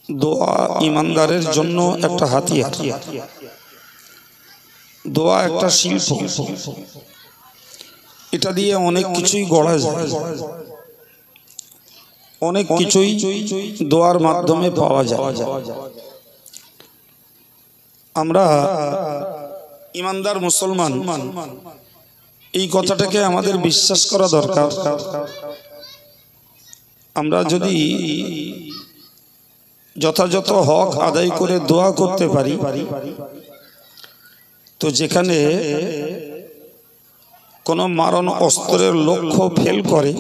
দোয়া ইমানদারের জন্য একটা হাতিয়ার। দোয়া একটা শিল্প, এটা দিয়ে অনেক কিছুই গড়া যায়, অনেক কিছুই দোয়ার মাধ্যমে পাওয়া যায়। আমরা ইমানদার মুসলমান, এই কথাটাকে আমাদের বিশ্বাস করা দরকার। আমরা যদি যথাযথ হক আদায় করে দোয়া করতে পারি, তো যেখানে কোনো মারণ অস্ত্রের লক্ষ্য ফেল করে,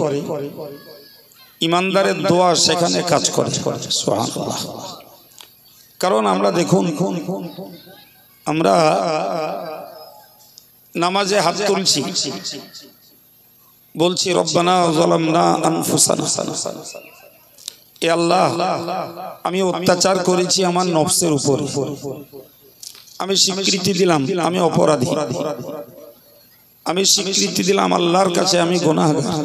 ইমানদারের দোয়া সেখানে কাজ করে। সুবহানাল্লাহ। কারণ আমরা দেখুন, আমরা নামাজে হাত তুলছি, বলছি রব্বানা যালামনা আনফুসানা, এ আল্লাহ আমি অত্যাচার করেছি আমার নফসের উপর, আমি স্বীকৃতি দিলাম আমি অপরাধী, আমি স্বীকৃতি দিলাম আল্লাহর কাছে আমি গুনাহগার।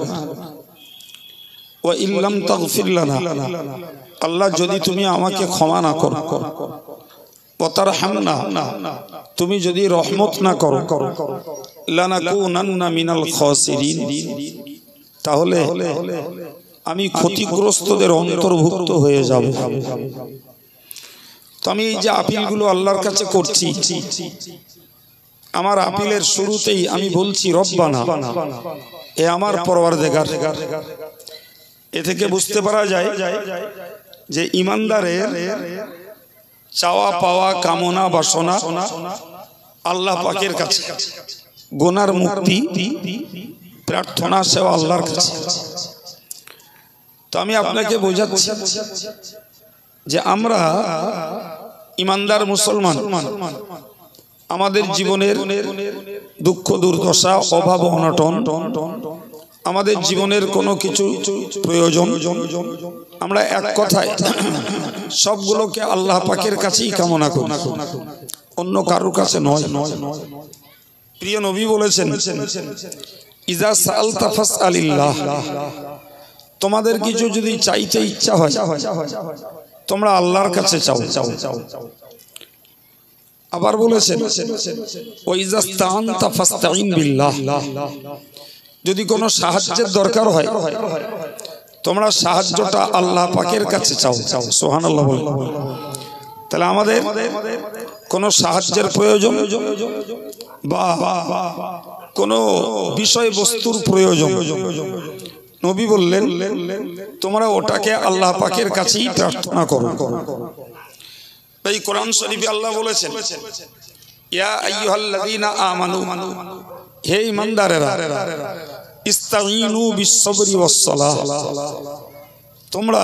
ওয়া ইল্লাম তাগফির লানা, আল্লাহ যদি তুমি আমাকে ক্ষমা না করো, ওয়া তারহামনা, তুমি যদি রহমত না করো, লানাকুনান্না মিনাল খাসিরিন, তাহলে আমি ক্ষতিগ্রস্তদের অন্তর্ভুক্ত হয়ে যাব। তো আমি এই যে আপিলগুলো আল্লাহর কাছে করছি, আমার আপিলের শুরুতেই আমি বলছি রব্বানা, এ আমার পরওয়ারদিগার। এ থেকে বুঝতে পারা যায় যে ইমানদারের চাওয়া পাওয়া কামনা বাসনা আল্লাহ পাকের কাছে, গুনার মুক্তি প্রার্থনা সেবা আল্লাহর কাছে। তো আমি আপনাকে বোঝাচ্ছি যে আমরা ইমানদার মুসলমান, আমাদের জীবনের দুঃখ দুর্দশা অভাব অনটন, আমাদের জীবনের কোনো কিছু প্রয়োজন, আমরা এক কথায় সবগুলোকে আল্লাহ পাকের কাছেই কামনা করি, অন্য কারোর কাছে নয়। প্রিয় নবী বলেছেন, ইজা সাআলতা ফাসআলিল্লাহ, তোমাদের কিছু যদি চাইতে ইচ্ছা হয় তোমরা আল্লাহর কাছে চাও। আবার বলেছেন ওয়াইজা ইসতাআনতা ফাসতাঈন বিল্লাহ, যদি কোনো সাহায্যের দরকার হয় তোমরা সাহায্যটা আল্লাহ পাকের কাছে চাও। সুবহানাল্লাহ বলেন। তাহলে আমাদের কোনো সাহায্যের প্রয়োজন বা কোনো বিষয়বস্তুর প্রয়োজন, নবী বললেন তোমরা ওটাকে আল্লাহ পাকের কাছেই প্রার্থনা করো। এই কোরআন শরীফে আল্লাহ বলেছেন, ইয়া আইয়ুহাল্লাযীনা আমানু, হে ঈমানদারেরা, ইস্তাঈনু বিস-সাবরি ওয়াস-সালাহ, তোমরা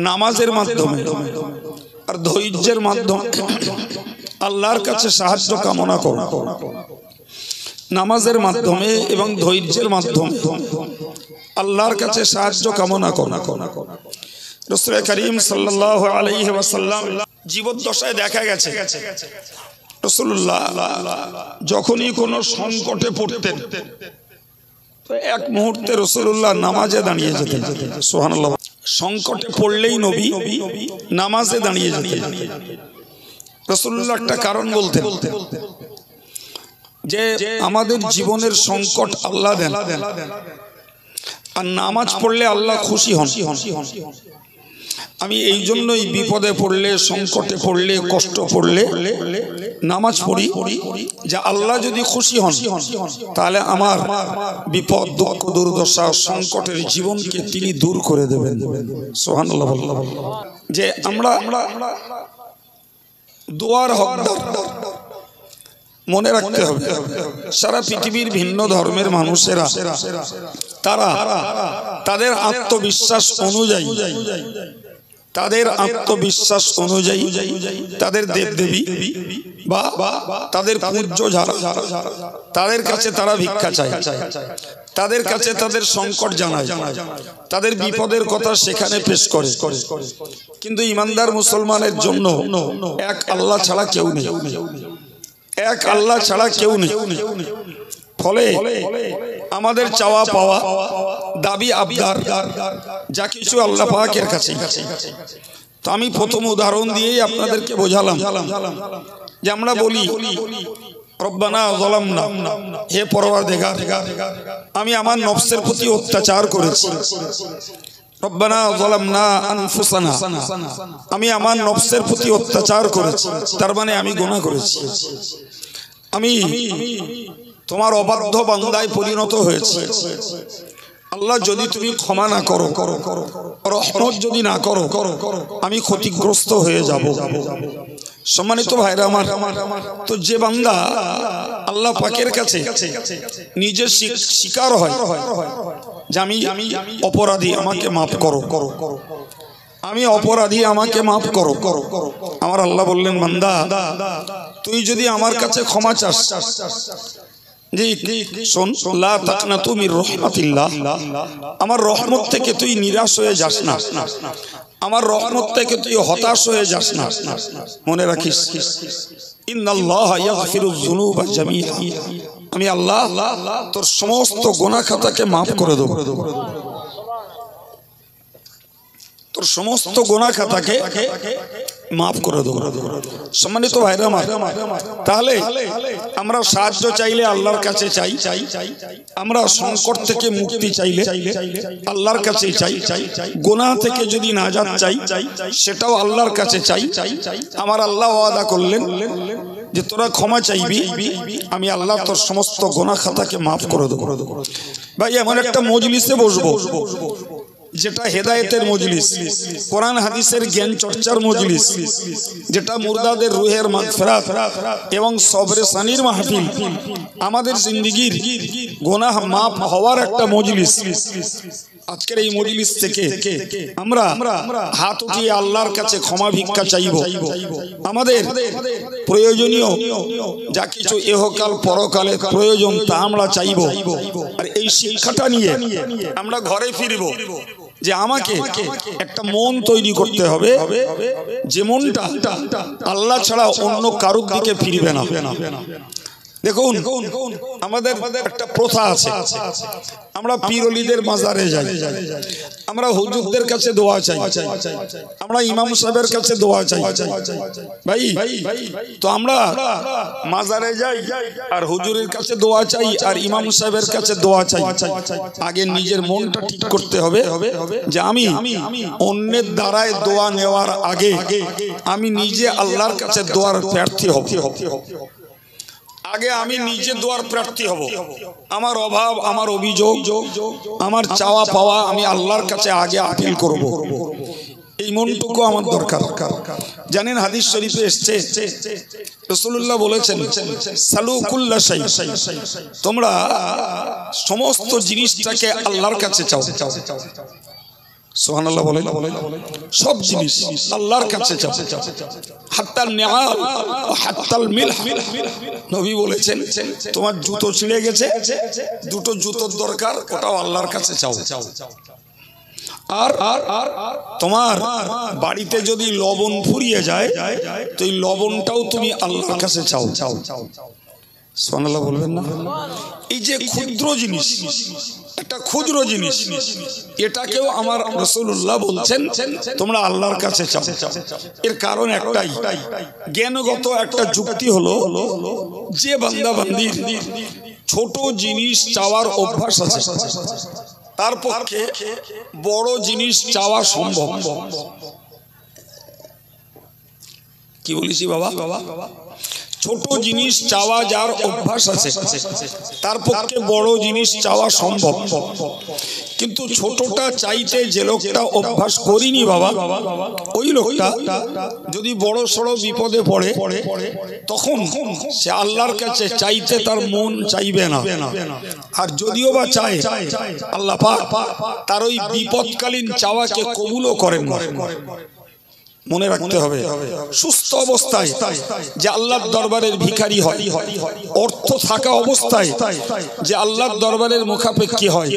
নামাজের মাধ্যমে আর ধৈর্যের মাধ্যমে আল্লাহর কাছে সাহায্য কামনা করো। নামাজের মাধ্যমে এবং ধৈর্যের মাধ্যমে আল্লাহর কাছে সাহায্য কামনা করো। রাসূল করিম সাল্লাল্লাহু আলাইহি ওয়াসাল্লাম জীবদ্দশায় দেখা গেছে রাসূলুল্লাহ যখনই কোনো সংকটে পড়তেন তো এক মুহূর্তে রাসূলুল্লাহ নামাজে দাঁড়িয়ে যেতেন। সুবহানাল্লাহ। সংকটে পড়লেই নবী নামাজে দাঁড়িয়ে যেতেন। রাসূলুল্লাহ একটা কারণ বলতেন যে আমাদের জীবনের সংকট আল্লাহ দেন, আর নামাজ পড়লে আল্লাহ খুশি হন। আমি এই জন্যই বিপদে পড়লে, সংকটে পড়লে, কষ্ট পড়লে নামাজ পড়ি, যে আল্লাহ যদি খুশি হন তাহলে আমার বিপদ দুঃখ দুর্দশা সংকটের জীবনকে তিনি দূর করে দেবেন। সুবহানাল্লাহ। যে আমরা দোয়ার হকদার, মনে রাখতে হবে সারা পৃথিবীর ভিন্ন ধর্মের মানুষেরা তারা তাদের আত্মবিশ্বাস অনুযায়ী, তাদের দেবদেবী বা তাদের পূজ্য যারা, তাদের কাছে তারা ভিক্ষা চায়, তাদের কাছে তাদের সংকট জানায়, তাদের বিপদের কথা সেখানে পেশ করে। কিন্তু ইমানদার মুসলমানের জন্য এক আল্লাহ ছাড়া কেউ নেই, এক আল্লাহ ছাড়া কেউ নেই। ফলে আমাদের চাওয়া পাওয়া দাবি আবদার যা কিছু আল্লাহ পাকের কাছে। তো তো আমি প্রথম উদাহরণ দিয়েই আপনাদেরকে বোঝালাম যে আমরা বলি রব্বানা যালামনা, হে পরওয়ারদিগার আমি আমার নফসের প্রতি অত্যাচার করেছি। রব্বানা যালামনা আনফুসানা, আমি আমার নফসের প্রতি অত্যাচার করেছি, তার মানে আমি গুনাহ করেছি, আমি তোমার অবাধ্য বান্দায় পরিণত হয়েছি। আল্লাহ যদি তুমি ক্ষমা না করো, রহমত যদি না করো, আমি ক্ষতিগ্রস্ত হয়ে যাব। সম্মানিত ভাইরা আমার, তো যে বান্দা আল্লাহ পাকের কাছে নিজে স্বীকার হয় যে আমি অপরাধী, আমাকে মাফ করো, আমি অপরাধী, আমাকে মাফ করো, আমার আল্লাহ বললেন বান্দা তুই যদি আমার কাছে ক্ষমা চাস, শোন, লা তাকনাতু মির রাহমাতিল্লাহ, আমার রহমত থেকে তুই নিরাশ হয়ে যাস না, আমার রহমত থেকে তুই হতাশ হয়ে যাস না। মনে রাখিস, ইন্নাল্লাহা ইয়াগফিরুয যুনুবা জামিআ, আমি আল্লাহ তোর সমস্ত গুনাহ খাতাকে maaf করে দেব, তোর সমস্ত গুনাহ খাতাকে মাফ করে দেব। সম্মানিত ভাইরা আমার, তাহলে আমরা সাহায্য চাইলে আল্লাহর কাছে চাই, আমরা সংকট থেকে মুক্তি চাইলে আল্লাহর কাছে চাই, গুনাহ থেকে যদি নাজাত চাই সেটাও আল্লাহর কাছে চাই। আমার আল্লাহ ওয়াদা করলেন যে তোরা ক্ষমা চাইবি, আমি আল্লাহ তোর সমস্ত গুনাহ খাতাকে মাফ করে দেব। ভাই এমন একটা মজলিসে বসবো যেটা হেদায়েতের মজলিস, কোরআন হাদিসের জ্ঞান চর্চার মজলিস, যেটা মুর্দাদের রুহের মাগফিরাত এবং সবরে সানির মাহফিল, আমাদের জিন্দেগির গুনাহ মাফ হওয়ার একটা মজলিস। আজকের এই মজলিস থেকে আমরা হাত উঠিয়ে আল্লাহর কাছে ক্ষমা ভিক্ষা চাইব। আমাদের প্রয়োজনীয় যা কিছু ইহকাল পরকালে প্রয়োজন তা আমরা চাইব, আর এই শিক্ষাটা নিয়ে আমরা ঘরে ফিরব যে আমাকে একটা মন তৈরি করতে হবে যে মনটা আল্লাহ ছাড়া অন্য কারোর দিকে ফিরবে না। দেখুন আমাদের একটা প্রথা আছে, আমরা পীর ওলিদের মাজারে যাই, আমরা হুজুরদের কাছে দোয়া চাই, আমরা ইমাম সাহেবের কাছে দোয়া চাই। ভাই তো আমরা মাজারে যাই আর হুজুরের কাছে দোয়া চাই আর ইমাম সাহেবের কাছে দোয়া চাই। আগে নিজের মনটা ঠিক করতে হবে যে আমি অন্যের দ্বারায় দোয়া নেওয়ার আগে আমি নিজে আল্লাহর কাছে দোয়ার প্রার্থী হব। আগে আমি নিজে দোয়ার প্রার্থী হব। আমার অভাব, আমার অভিযোগ, আমার চাওয়া পাওয়া আমি আল্লাহর কাছে আগে আপিল করব। এই মনটুকু আমার দরকার। জানেন হাদিস শরীফে এসেছে রাসূলুল্লাহ বলেছেন সালু কুল্লা শাই, তোমরা সমস্ত জিনিসটাকে আল্লাহর কাছে চাও। সুবহানাল্লাহ বলেন, সব জিনিস আল্লাহর কাছে চাও, হাত্তাল নিআল হাত্তাল মিলহ। নবী বলেছেন তোমার জুতো ছিঁড়ে গেছে, দুটো জুতোর দরকার, ওটাও আল্লাহর কাছে চাও। আর তোমার বাড়িতে যদি লবণ ফুরিয়ে যায় তো এই লবণটাও তুমি আল্লাহর কাছে চাও। সুবহানাল্লাহ বলবেন না? এই যে ক্ষুদ্র জিনিস, একটা ক্ষুদ্র জিনিস, এটাকেও আমার রাসূলুল্লাহ বলছেন তোমরা আল্লাহর কাছে চাও। এর কারণ একটাই, জ্ঞানগত একটা যুক্তি হলো যে বান্দা বান্দির ছোট জিনিস চাওয়ার অভ্যাস আছে তার পক্ষে বড় জিনিস চাওয়া সম্ভব। কি বলেছি বাবা? ছোট জিনিস চাওয়া যার অভ্যাস আছে তার পক্ষে বড় জিনিস চাওয়া সম্ভব, কিন্তু ছোটটা চাইতে যে লোকটা অভ্যাস করিনি বাবা, ওই লোকটা যদি বড় সড়ো বিপদে পড়ে তখন সে আল্লাহর কাছে চাইতে তার মন চাইবে না। আর যদিও বা চায় আল্লাহ পাক তার ওই বিপদকালীন চাওয়াকে কবুলও করেন না। মনে রাখতে হবে, সুস্থ অবস্থায় যে আল্লাহর দরবারের ভিখারি হয়, অর্থ থাকা অবস্থায় যে আল্লাহর দরবারের মুখাপেক্ষী হয়,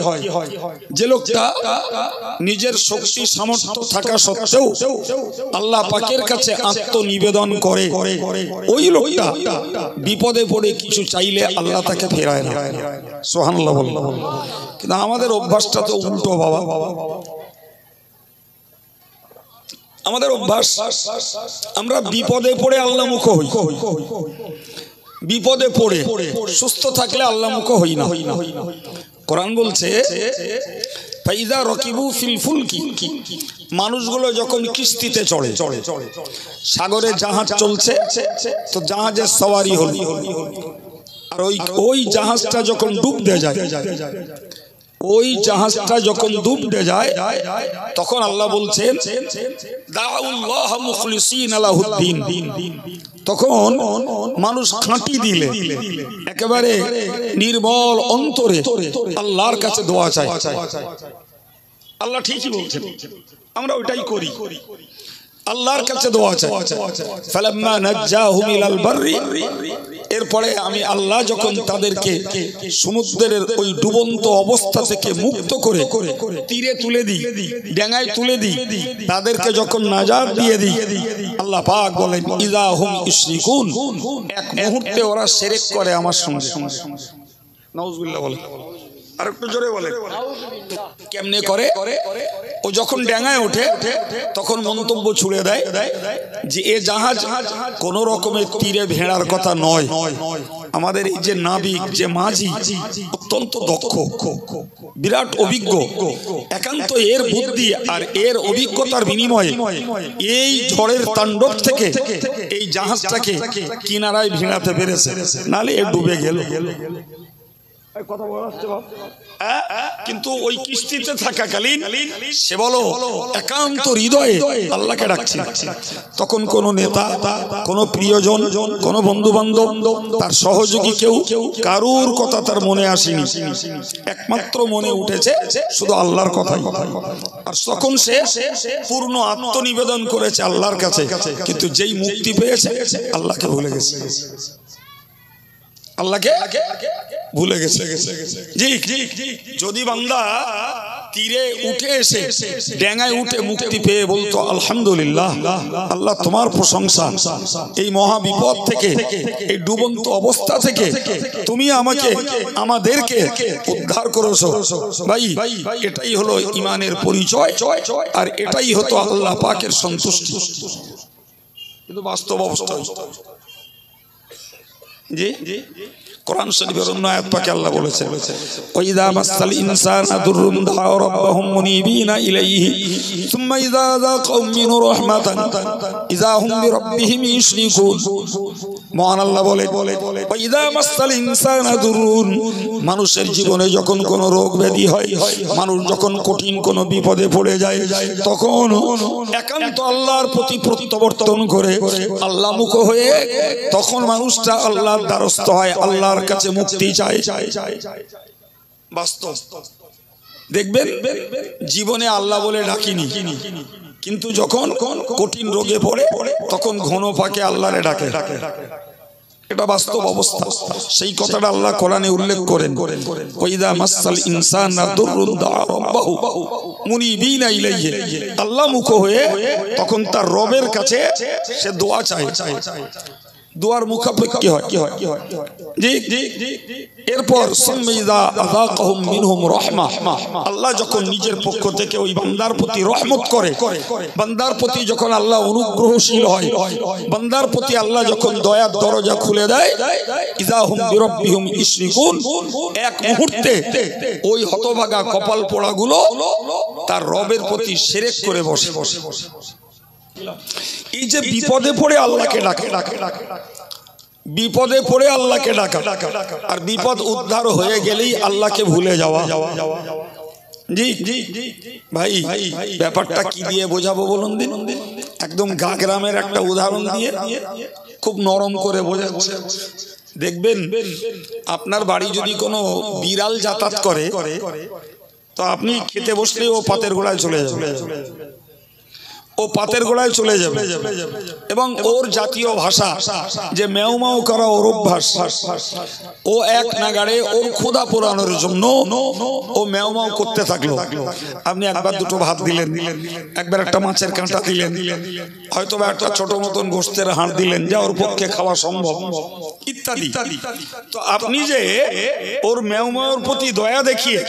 যে লোকটা নিজের শক্তি সামর্থ্য থাকা সত্ত্বেও আল্লাহ পাকের কাছে আত্মনিবেদন করে, ওই লোকটা বিপদে পড়ে কিছু চাইলে আল্লাহ তাকে ফেরায় না। সুবহানাল্লাহ বললাম। কিন্তু আমাদের অভ্যাসটা তো উল্টো বাবা। আমাদের অভ্যাস, আমরা বিপদে পড়ে আল্লাহমুখ হই, বিপদে পড়ে, সুস্থ থাকলে আল্লাহমুখ হই না। কোরআন বলছে ফাইজা রকিবু ফিল ফুলকি, মানুষগুলো যখন কিস্তিতে চড়ে, সাগরে জাহাজ চলছে, তো জাহাজের সওয়ারি হল, আর ওই জাহাজটা যখন ডুবতে যায়, ওই জাহাজটা যখন ডুবতে যায়, তখন আল্লাহ বলছেন দাউল্লাহ মুখলিসিনা লাহুদ্দিন, তখন মানুষ খাঁটি দিলে, একেবারে নির্মল অন্তরে আল্লাহর কাছে দোয়া চায়। আল্লাহ ঠিকই বলছেন, আমরা ওইটাই করি, আল্লাহর কাছে দোয়া চাই। ফালাম্মা নাজ্জাহুম ইলাল বাররি, এরপরে আমি আল্লাহ যখন তাদেরকে সমুদ্রের ওই ডুবন্ত অবস্থা থেকে মুক্ত করে তীরে তুলে দিই, ডাঙায় তুলে দিই, তাদেরকে যখন নাজাত দিয়ে দিই, আল্লাহ পাক বলেন ইযা হুম ইশরিকুন, এক মুহূর্তে ওরা শিরক করে আমার সঙ্গে। নাউযুবিল্লাহ বলে, আর একটু জোরে বলে। কেমনে করে? ও যখন ডাঙায় ওঠে তখন মন্তব্য ছুড়ে দেয় যে এ জাহাজ কোন রকমের তীরে ভেড়ার কথা নয়, আমাদের এই যে নাবিক, যে মাঝি, অত্যন্ত দক্ষ, বিরাট অভিজ্ঞ, একান্ত এর বুদ্ধি আর এর অভিজ্ঞতার বিনিময়ে এই ঝড়ের তাণ্ডব থেকে এই জাহাজটাকে কিনারায় ভেড়াতে পেরেছে, নালে এ ডুবে গেল। কথা বলা হচ্ছে বাপ। কিন্তু ওই কিস্তিতে থাকাকালীন সে বলো একান্ত হৃদয়ে আল্লাহকে ডাকছে। তখন কোন নেতা, কোন প্রিয়জন, কোন বন্ধু বান্ধব, তার সহযোগী কেউ, কারুর কথা তার মনে আসেনি, একমাত্র মনে উঠেছে শুধু আল্লাহর কথাই। আর তখন সে পূর্ণ আত্মনিবেদন করেছে আল্লাহর কাছে, কিন্তু যেই মুক্তি পেয়েছে আল্লাহকে ভুলে গেছে, আল্লাহকে ভুলে গেছে। যদি বান্দা তীরে উঠে এসে ডেঙ্গায় উঠে মুক্তি পেয়ে বলতো আলহামদুলিল্লাহ, আল্লাহ তোমার প্রশংসা, এই মহা বিপদ থেকে, এই ডুবন্ত অবস্থা থেকে তুমি আমাকে, আমাদেরকে উদ্ধার করেছো, ভাই এটাই হলো ঈমানের পরিচয়, আর এটাই হতো আল্লাহ পাকের সন্তুষ্টি। কিন্তু বাস্তব অবস্থা জি কোরআন শরীফের অন্য আয়াত পাকে আল্লাহ বলেছেন ওয়াইদা মাসাল ইনসানা দুররুন দাআ রাব্বাহুম মুনিবিনা ইলাইহি সুম্মা ইযা যাকাহুম মিনহু রাহমাতান ইযা হুম বিরাব্বিহিম ইউশরিকুন। মহান আল্লাহ বলে ওয়াইদা মাসাল ইনসানা দুররুন, মানুষের জীবনে যখন কোনো রোগ ব্যাধি হয়, মানুষ যখন কঠিন কোনো বিপদে পড়ে যায়, তখন একান্ত আল্লাহর প্রতি প্রত্যাবর্তন করে আল্লাহমুখ হয়ে তখন মানুষটা আল্লাহর দ্বারস্থ হয়, আল্লাহর কাছে মুক্তি চায়। বাস্তব দেখবেন জীবনে আল্লাহ বলে ডাকিনি, কিন্তু যখন কঠিন রোগে পড়ে তখন ঘন ফাঁকে আল্লাহরে ডাকে। এটা বাস্তব অবস্থা। সেই কথাটা আল্লাহ কোরআনে উল্লেখ করেন ওয়াইদা মাসাল ইনসানা দুররুন দাআ রাব্বাহু মুনিবিনা ইলাইহি, আল্লাহমুখ হয়ে তখন তার রবের কাছে সে দোয়া চায়। দোয়ার মুখাপেক্ষী হয় জি। এরপর আল্লাহ যখন নিজের পক্ষ থেকে ওই বান্দার প্রতি রহমত করে, বান্দার প্রতি যখন আল্লাহ অনুগ্রহশীল হয়, বান্দার প্রতি আল্লাহ যখন দয়ার দরজা খুলে দেয়, ইযা হুম বিরাব্বিহিম ইউশরিকুন, এক মুহূর্তে ওই হতভাগা কপাল পোড়াগুলো তার রবের প্রতি শিরক করে বসে। এই যে বিপদে পড়ে আল্লাহকে ডাকে, বিপদে পড়ে আল্লাহকে ডাকা, আর বিপদ উদ্ধার হয়ে গেলেই আল্লাহকে ভুলে যাওয়া। জি ভাই, ব্যাপারটা কি দিয়ে বোঝাবো বলুন দিন? একদম গ্রামের একটা উদাহরণ দিয়ে খুব নরম করে বোঝাচ্ছে। দেখবেন আপনার বাড়ি যদি কোনো বিড়াল যাতায়াত করে, তো আপনি খেতে বসলে ও পাতের গোড়ায় চলে যাবে, ও পাতের গোড়ায় চলে যাবে, এবং ওর জাতীয় ভাষা যে ম্যাও ম্যাও করা ওর অভ্যাস। ও এক নাগাড়ে ওর ক্ষুধা পোড়ানোর জন্য ও ম্যাও ম্যাও করতে থাকলো। আপনি একবার দুটো ভাত দিলেন, একবার একটা মাছের কাঁটা দিলেন, হয়তো বা একটা ছোট মতন গোশতের হাড় দিলেন যা ওর পক্ষে খাওয়া সম্ভব, ইত্যাদি। তো আপনি যে ওর ম্যাও ম্যাওর প্রতি দয়া দেখিয়ে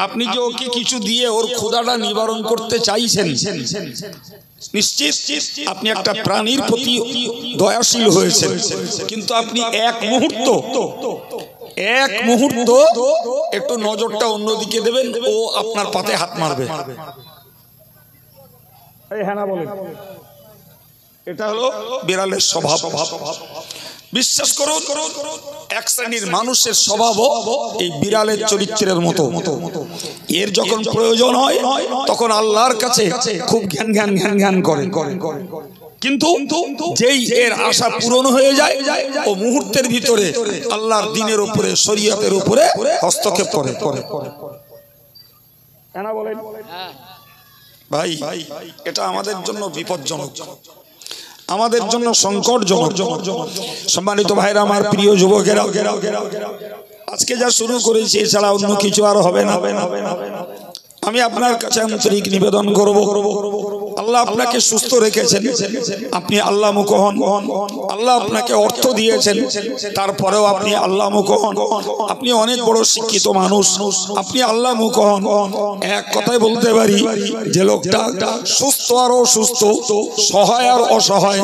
আপনি যে ওকে কিছু দিয়ে ওর ক্ষুধাটা নিবারণ করতে চাইছেন, নিশ্চিত আপনি একটা প্রাণীর প্রতি দয়াশীল হয়েছেন, কিন্তু আপনি এক মুহূর্ত একটু নজরটা অন্যদিকে দেবেন, ও আপনার পাতে হাত মারবে। এটা হলো বিড়ালের স্বভাব। বিশ্বাস করুন, এক শ্রেণীর মানুষের স্বভাবও এই বিড়ালের চরিত্রের মতো। এর যখন প্রয়োজন হয় তখন আল্লাহর কাছে খুব ঘ্যান করে, কিন্তু যেই এর আশা পূরণ হয়ে যায় ও মুহূর্তের ভিতরে আল্লাহর দ্বীনের উপরে, শরীয়তের উপরে হস্তক্ষেপ করে। ভাই, এটা আমাদের জন্য বিপজ্জনক, আমাদের জন্য সংকটজনক। সম্মানিত ভাইরা আমার, প্রিয় যুবকেরা, আজকে যা শুরু করেছি এছাড়া অন্য কিছু আর হবে না। আমি আপনার কাছে আন্তরিক নিবেদন করব, আল্লাহ আপনাকে সুস্থ রেখেছেন, আপনি আল্লাহ মুখ হন। আল্লাহ আপনাকে অর্থ দিয়েছেন, তারপরেও আপনি আল্লাহ মুখ হন। আপনি অনেক বড় শিক্ষিত মানুষ, আপনি আল্লাহ মুখ হন। এক কথায় বলতে পারি যে লোকটা সুস্থ আর অসুস্থ, সহায় আর অসহায়,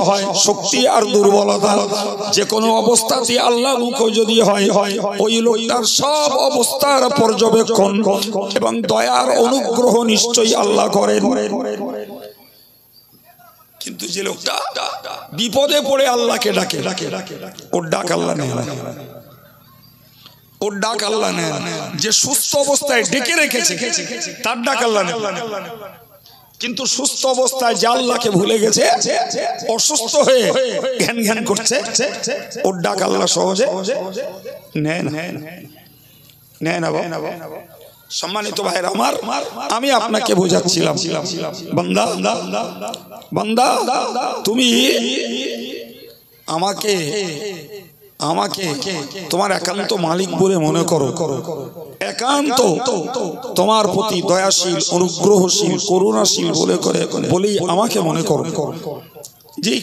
শক্তি আর দুর্বলতা, যে কোনো অবস্থাতে আল্লাহ মুখ যদি হয়, ওই লোকটার সব অবস্থার পর্যবেক্ষণ এবং দয়ার অনুগ্রহ নিশ্চয়ই আল্লাহ করেন। কিন্তু যে লোকটা বিপদে পড়ে আল্লাহকে ডাকে, ওর ডাক আল্লাহ নেয় না, ওর ডাক আল্লাহ নেয় না। যে সুস্থ অবস্থায় ডেকে রেখেছে তার ডাক আল্লাহ নেয়, কিন্তু সুস্থ অবস্থায় যে আল্লাহকে ভুলে গেছে, অসুস্থ হয়ে ঘ্যান করছে, ওর ডাক আল্লাহ সহজে নেয় না। সম্মানিত ভাইরা আমার, আমি আপনাকে বোঝাচ্ছিলাম, বান্দা তুমি আমাকে তোমার একান্ত মালিক বলে মনে করো, একান্ত তোমার প্রতি দয়াশীল, অনুগ্রহশীল, করুণাশীল বলেই আমাকে মনে করো। জি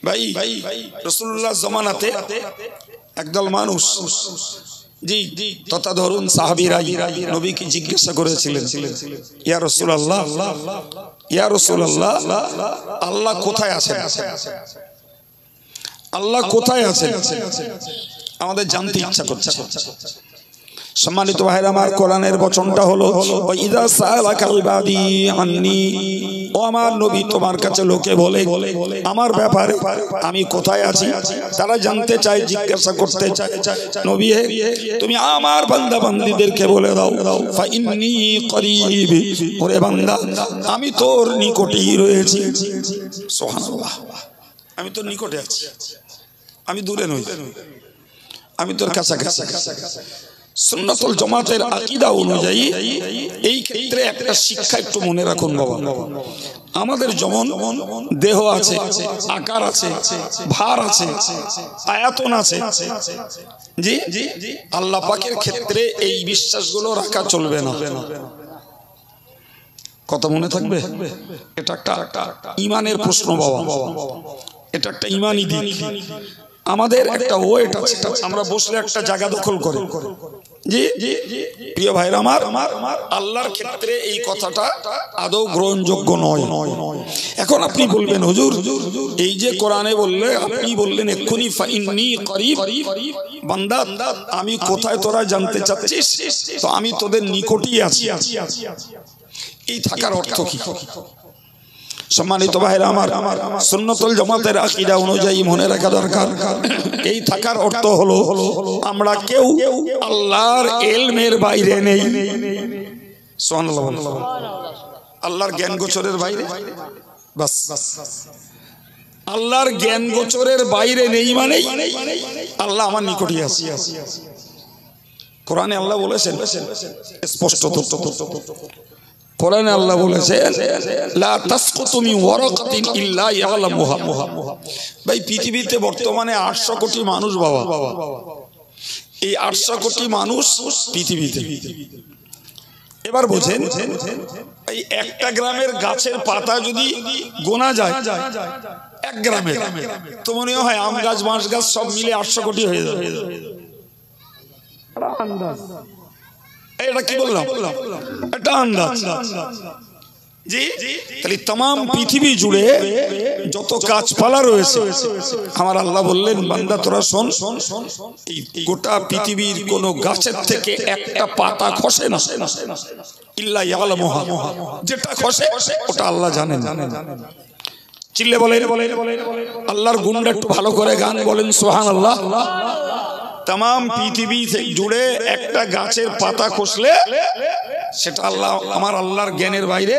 ভাই, রাসূলুল্লাহ জামানাতে একদল মানুষ, জি তথা ধরুন সাহাবীরা নবীকে জিজ্ঞাসা করেছিলেন, ইয়া রাসূলুল্লাহ, আল্লাহ কোথায় আছেন? আল্লাহ কোথায় আছেন আমাদের জানতে ইচ্ছা করছে। সম্মানিত ভাইরা আমার, কোরআনের বচনটা হলো ইযা সাআলাকা ইবাদি আন্নী, ও আমার নবী, তোমার কাছে লোকে বলে আমার ব্যাপারে আমি কোথায় আছি, তারা জানতে চায়, জিজ্ঞাসা করতে চায়। নবী হে, তুমি আমার বান্দা বান্দীদেরকে বলে দাও ফা ইন্নী করিব, ওরে বান্দা আমি তোর নিকটেই রয়েছি। সুবহানাল্লাহ, আমি তোর নিকটে আছি, আমি দূরে নই, আমি তোর কাছাকাছি। সুন্নাতুল জামাতের আকীদা অনুযায়ী এই ক্ষেত্রে একটা শিক্ষা একটু মনে রাখুন বাবা, আমাদের যেমন দেহ আছে, আকার আছে, ভার আছে, আয়াতন আছে, জি আল্লাহ পাকের ক্ষেত্রে এই বিশ্বাসগুলো রাখা চলবে না। কথা মনে থাকবে, এটা একটা ঈমানের প্রশ্ন বাবা, এটা একটা ঈমানি দিক। আমাদের একটা ওয়েট আছে, আমরা বসলে একটা জায়গা দখল করে। জি প্রিয় ভাইরা আমার, আল্লাহর ক্ষেত্রে এই কথাটা আদৌ গ্রহণযোগ্য নয়। এখন আপনি বলবেন হুজুর, এই যে কোরআনে বললে, আপনি বললেন এক্ষুনি ফা ইন্নী করিব, বান্দা আমি কোথায় তোরা জানতে চাচ্ছিস, তো আমি তোদের নিকটেই আছি, এই থাকার অর্থ কি? সম্মানিত ভাইরা আমার, সুন্নাতুল জামাতের আকীদা অনুযায়ী মনে রাখা দরকার, এই থাকার অর্থ হলো আমরা কেউ আল্লাহর ইলমের বাইরে নেই। সুবহানাল্লাহ, আল্লাহর জ্ঞান গোচরের বাইরে, বাস আল্লাহর জ্ঞান গোচরের বাইরে নেই মানে আল্লাহ আমার নিকটে আছে। কোরআনে আল্লাহ বলেছেন স্পষ্ট, কোরআনে আল্লাহ বলেছেন লা তাসকুতু মিন ওয়ারাকাতিন ইল্লা ইয়ালামুহা। ভাই, পৃথিবীতে বর্তমানে 800 কোটি মানুষ বাবা, এই 800 কোটি মানুষ পৃথিবীতে। এবার বোঝেন, এই একটা গ্রামের গাছের পাতা যদি গোনা যায়, এক গ্রামে, তো মনে হয় আম গাছ, বাঁশ গাছ সব মিলে 800 কোটি হয়ে যাবে। এটা কি বললাম? এটা আন্দাজ। জি তাহলে तमाम পৃথিবী জুড়ে যত গাছপালা রয়েছে আমার আল্লাহ বললেন বান্দা তোরা শোন এই গোটা পৃথিবীর কোন গাছের থেকে একটা পাতা খসে না ইল্লা ইয়ালামুহা যেটা খসে ওটা আল্লাহ জানেন চিল্লে বলেন আল্লাহর গুণটা একটু ভালো করে গান বলেন সুবহানাল্লাহ तमाम পৃথিবী জুড়ে একটা গাছের পাতা খসলে সেটা আল্লাহ আমার আল্লাহর জ্ঞানের বাইরে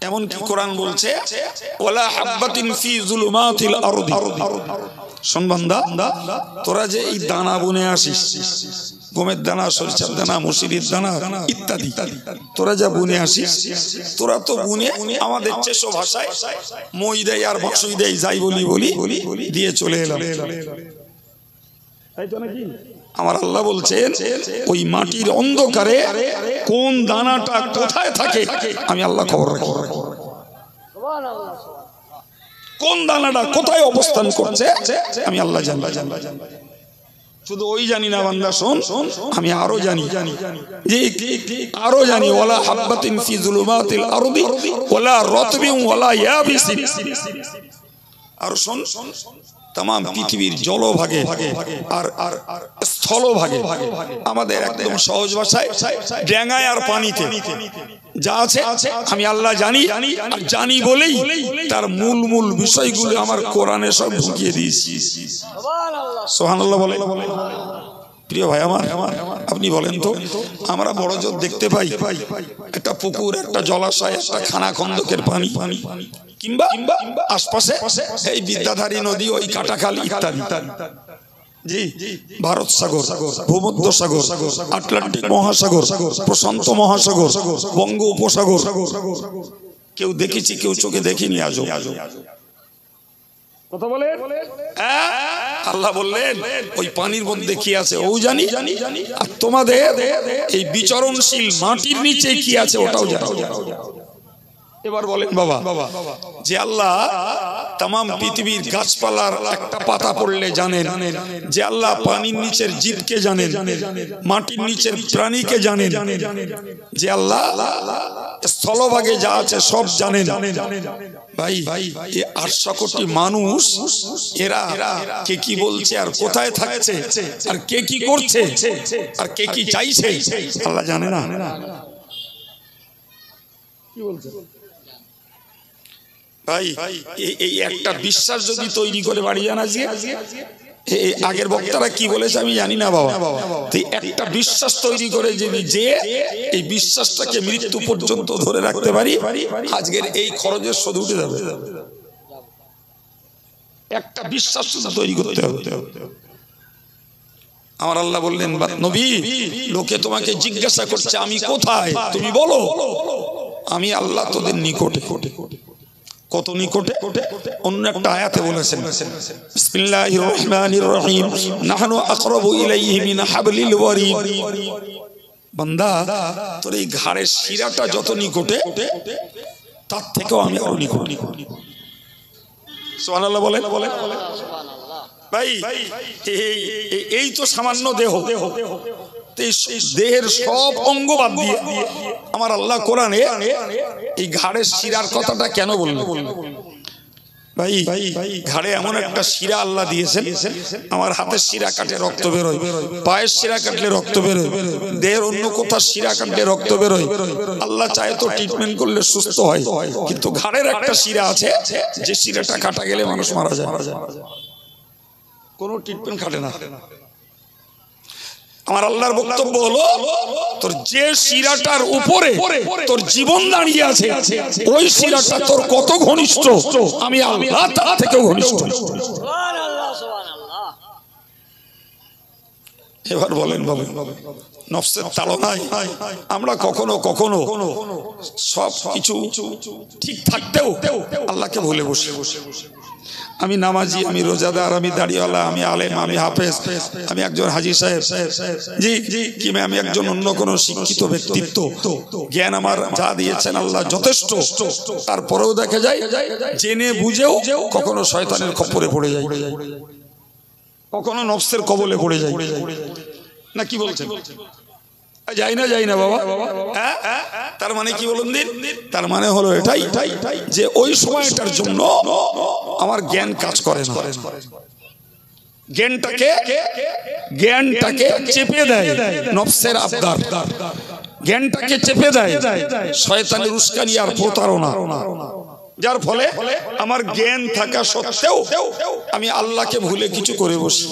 এমন কি কোরআন বলছে ওয়ালা হাববাতিন ফি যুলুমাতিল আরদি শুন বান্দা তোরা যে এই দানা বুনে আসিস গমের দানা সরিষার দানা মসুরির দানা ইত্যাদি তোরা যা বুনে আসিস তোরা তো বুনে আমাদের চেষ্টা ভাষায় মই দেয় আর বসুই দেয় যাই বলি দিয়ে চলে এলাম তাই তো নাকি আমার আল্লাহ বলছেন ওই মাটির অন্ধকারে কোন দানাটা কোথায় থাকে আমি আল্লাহ খবর রাখি সুবহানাল্লাহ কোন দানাটা কোথায় অবস্থান করছে আমি আল্লাহ জানি শুধু ওই জানি না বান্দা শোন আমি আরো জানি যে আরো জানি ওয়ালা হাববাতিন ফি যুলুমাতিল আরদি ওয়ালা রাতবিন ওয়ালা ইয়াবিসিন আর শোন तमाम পৃথিবীর জলভাগে আর স্থলভাগে আমাদের একদম সহজ ভাষায় ড্যাঙায় আর পানিতে যা আছে আমি আল্লাহ জানি আর জানি বলেই তার মূল বিষয়গুলো আমার কোরআনে সব ঢুকিয়ে দিয়েছি সুবহানাল্লাহ সুবহানাল্লাহ বলে প্রিয় ভাই আমার আপনি বলেন তো আমরা বড় জোর দেখতে পাই একটা পুকুর একটা জলাশয় একটা খানাখন্দকের পানি কিংবা আশপাশে এই বিদ্যাধারী নদী ওই কাটাখাল ইত্যাদি জি ভারত সাগর ভূমধ্য সাগর আটলান্টিক মহাসাগর প্রশান্ত মহাসাগর বঙ্গ উপসাগর কেউ দেখেছি কেউ চোখে দেখিনি আজও কথা বলে আল্লাহ বললেন ওই পানির মধ্যে কি আছে ও জানি আর তোমাদের এই বিচরণশীল মাটির নিচে কি আছে ওটাও জানি এবার বলেন বাবা যে আল্লাহ तमाम পৃথিবীর গাছপালার একটা পাতা পড়লে জানেন যে আল্লাহ পানির নিচের জীবকে জানেন মাটির নিচের প্রাণীকে জানেন যে আল্লাহ স্থলভাগে যা আছে সব জানেন ভাই এই 800 কোটি মানুষ এরা কে কি বলছে আর কোথায় থাকছে আর কে কি করছে আর কে কি চাইছে আল্লাহ জানে না কি বলছে ভাই এই একটা বিশ্বাস যদি তৈরি করে বাড়ি যান আজকে এই আগের বক্তারা কি বলেছে আমি জানি না বাবা এই একটা বিশ্বাস তৈরি করে যদি যে এই বিশ্বাসটাকে মৃত্যু পর্যন্ত ধরে রাখতে পারি আজকের এই খরচের শোধ উঠে যাবে একটা বিশ্বাস তৈরি করতে হবে আমার আল্লাহ বললেন নবী লোকে তোমাকে জিজ্ঞাসা করছে আমি কোথায় তুমি বলো আমি আল্লাহ তোদের নিকটে কত নিকটে অন্য একটা আয়াতে বলেছেন বিসমিল্লাহির রহমানির রহিম নাহনু আকরাবু ইলাইহি মিন হাবলিল ওয়ারিদ বান্দা তোর এই ঘাড়ের শিরাটা যত নিকটে তার থেকেও আমি আরো নিকট সুবহানাল্লাহ বলেন ভাই এই তো সামান্য দেহ দেহের সব অঙ্গ বাদ দিয়ে আমার আল্লাহ কোরআনে এই ঘাড়ের শিরার কথাটা কেন বললেন ভাই ঘাড়ে এমন একটা শিরা আল্লাহ দিয়েছেন আমার হাতের শিরা কাটে রক্ত বেরোয় পায়ের শিরা কাটলে রক্ত বেরোয় দেহের অন্য কোথাও শিরা কাটলে রক্ত বেরোয় আল্লাহ চায় তো ট্রিটমেন্ট করলে সুস্থ হয় কিন্তু ঘাড়ের একটা শিরা আছে যে শিরাটা কাটা গেলে মানুষ মারা যায় কোনো ট্রিটমেন্ট খাটে না আমার আল্লাহর বক্তব্য হলো তোর যে শিরাটার উপরে তোর জীবন দাঁড়িয়ে আছে ওই শিরাটা তোর কত ঘনিষ্ঠ আমি আল্লাহ তার থেকেও ঘনিষ্ঠ সুবহানাল্লাহ সুবহানাল্লাহ এবার বলেন বাবা নফসের তাড়নায় আমরা কখনো কখনো সব কিছু ঠিক থাকতেও আল্লাহকে ভুলে বসে আমি নামাজি আমি রোজাদার আমি দাড়িওয়ালা আমি আলেম আমি হাফেজ আমি একজন হাজী সাহেব জি কিংবা আমি একজন অন্য কোনো শিক্ষিত ব্যক্তিত্ব জ্ঞান আমার যা দিয়েছেন আল্লাহ যথেষ্ট তারপরেও দেখা যায় জেনে বুঝেও কখনো শয়তানের খপ্পরে পড়ে যায় কখনো নফসের কবলে পড়ে যায় না কি বলছেন যাই না বাবা। তার মানে কি বলুন দিন? তার মানে হলো এটাই যে ওই সময়টার জন্য আমার জ্ঞান কাজ করে না। জ্ঞানটাকে চেপে দেয় নফসের আবদার, জ্ঞানটাকে চেপে দেয় শয়তানের উস্কানি আর প্রতারণা, যার ফলে আমার জ্ঞান থাকা সত্ত্বেও আমি আল্লাহকে ভুলে কিছু করে বসি।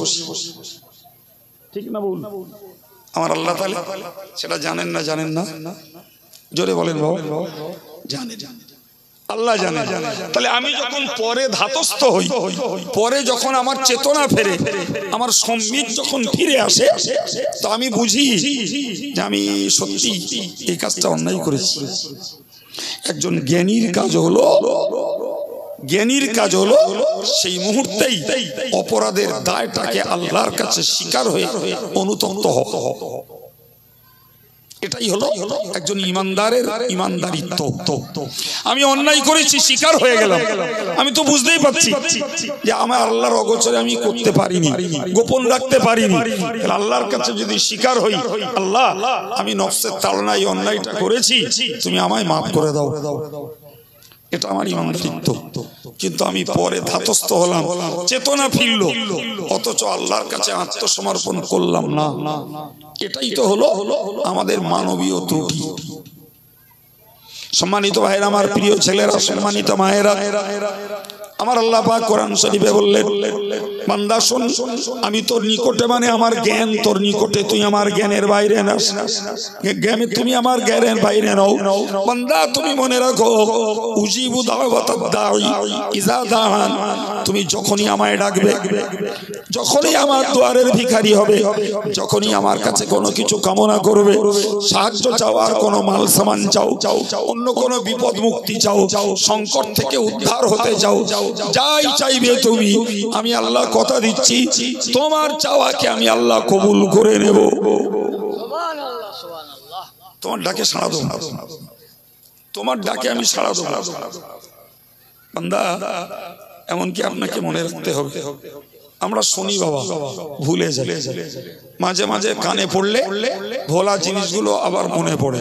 ঠিক না বলুন? আমার আল্লাহ তাআলা সেটা জানেন না? জোরে বলেন বাবা। জানেন, আল্লাহ জানে। তাহলে আমি যখন পরে ধাতস্থ হই, পরে যখন আমার চেতনা ফেরে, আমার সম্বিত যখন ফিরে আসে, তো আমি বুঝি যে আমি সত্যি এই কাজটা অন্যায় করেছি। একজন জ্ঞানীর কাজ হলো সেই মুহূর্তেই অপরাধের দায়টাকে আল্লাহর কাছে স্বীকার হয়ে অনুতপ্ত হওয়া। এটাই হলো একজন ইমানদারের ইমানদারিত্ব। আমি অন্যায় করেছি, স্বীকার হয়ে গেলাম। আমি তো বুঝতেই পারছি যে আমার আল্লাহর অগোচরে আমি করতে পারিনি, গোপন রাখতে পারিনি। আল্লাহর কাছে যদি স্বীকার হই, আল্লাহ আমি নফসের তাড়নায় অন্যায়টা করেছি, তুমি আমায় মাফ করে দাও, এটা আমার ইমানদারিত্ব। কিন্তু আমি পরে ধাতস্থ হলাম, চেতনা ফিরল, অথচ আল্লাহর কাছে আত্মসমর্পণ করলাম না। এটাই তো হলো আমাদের মানবীয় ত্রুটি। সম্মানিত ভাইরা, আমার প্রিয় ছেলেরা, সম্মানিত মায়েরা, আমার আল্লাহ পাক কোরআন শরীফে বললেন, বান্দা শোন, আমি তোর নিকটে, মানে আমার জ্ঞান তোর নিকটে, তুই আমার জ্ঞানের বাইরে নাস, তুমি আমার জ্ঞানের বাইরে নাও। বান্দা তুমি মনে রাখো, উজিবু দাওয়াতাদ দাঈ ইযা দাআন, তুমি যখনই আমায় ডাকবে, যখনই আমার দুয়ারের ভিখারি হবে, যখনই আমার কাছে কোনো কিছু কামনা করবে, সাহায্য চাও, আর কোনো মাল সামান চাও, অন্য কোনো বিপদ মুক্তি চাও, সংকট থেকে উদ্ধার হতে চাও, যাই চাইবে তুমি, আমি আল্লাহ কথা দিচ্ছি তোমার চাওয়াকে আমি আল্লাহ কবুল করে নেব। তোমার ডাকে সাড়া দেব, তোমার ডাকে আমি সাড়া দেব। বান্দা, এমনকি আপনাকে মনে রাখতে হবে, আমরা শুনি বাবা, ভুলে যাই, মাঝে মাঝে কানে পড়লে ভোলা জিনিসগুলো আবার মনে পড়ে।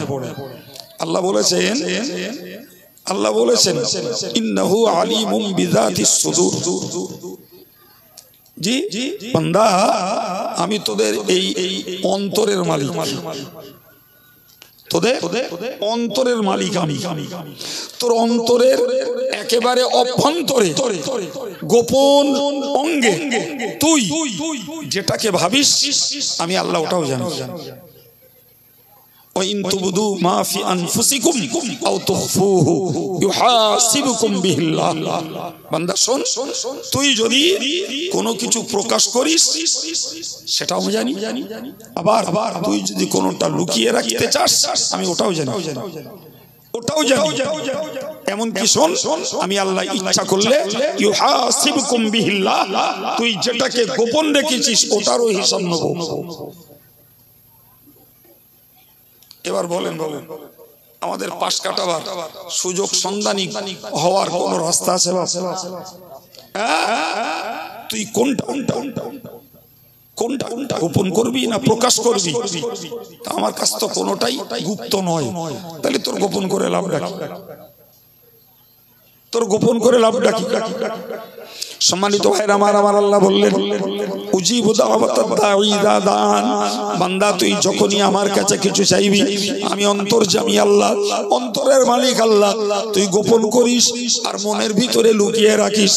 আল্লাহ বলেছেন ইন্নাহু আলিমুম বিযাতিস সুদূর। জি বান্দা, আমি তোদের এই অন্তরের মালিক, তোদের অন্তরের মালিক আমি। তোর অন্তরের একেবারে অভ্যন্তরে গোপন অঙ্গে তুই যেটাকে ভাবিস, আমি আল্লাহ ওটাও জানি। وإن تبدوا ما في أنفسكم أو تخفوه يحاسبكم به الله। বান্দা শোন, তুই যদি কোনো কিছু প্রকাশ করিস সেটাও জানি, আবার তুই যদি কোনোটা লুকিয়ে রাখতে চাস আমি ওটাও জানি। এমনকি শোন, আমি আল্লাহ ইচ্ছা করলে ইউহাসিবুকুম বিহিল্লাহ, তুই যেটাকে গোপন রেখেছিস ওটারও হিসাব নেব। এবার বলেন, আমাদের পাশ কাটাবার সুযোগ সন্ধানী হওয়ার কোন রাস্তা আছে? তুই কোনটা গোপন করবি না প্রকাশ করবি? আমার কাছে তো কোনোটাই গুপ্ত নয়, তাহলে তোর গোপন করে লাভ রাখি, সম্মানিত ভাইরা আমার, আল্লাহ বললেন উজিবু দাওয়াতাদ দাঈ ইযা দাআন। বান্দা, তুই যখনই আমার কাছে কিছু চাইবি, আমি অন্তর্যামী আল্লাহ, অন্তরের মালিক আল্লাহ, তুই গোপন করিস আর মনের ভিতরে লুকিয়ে রাখিস,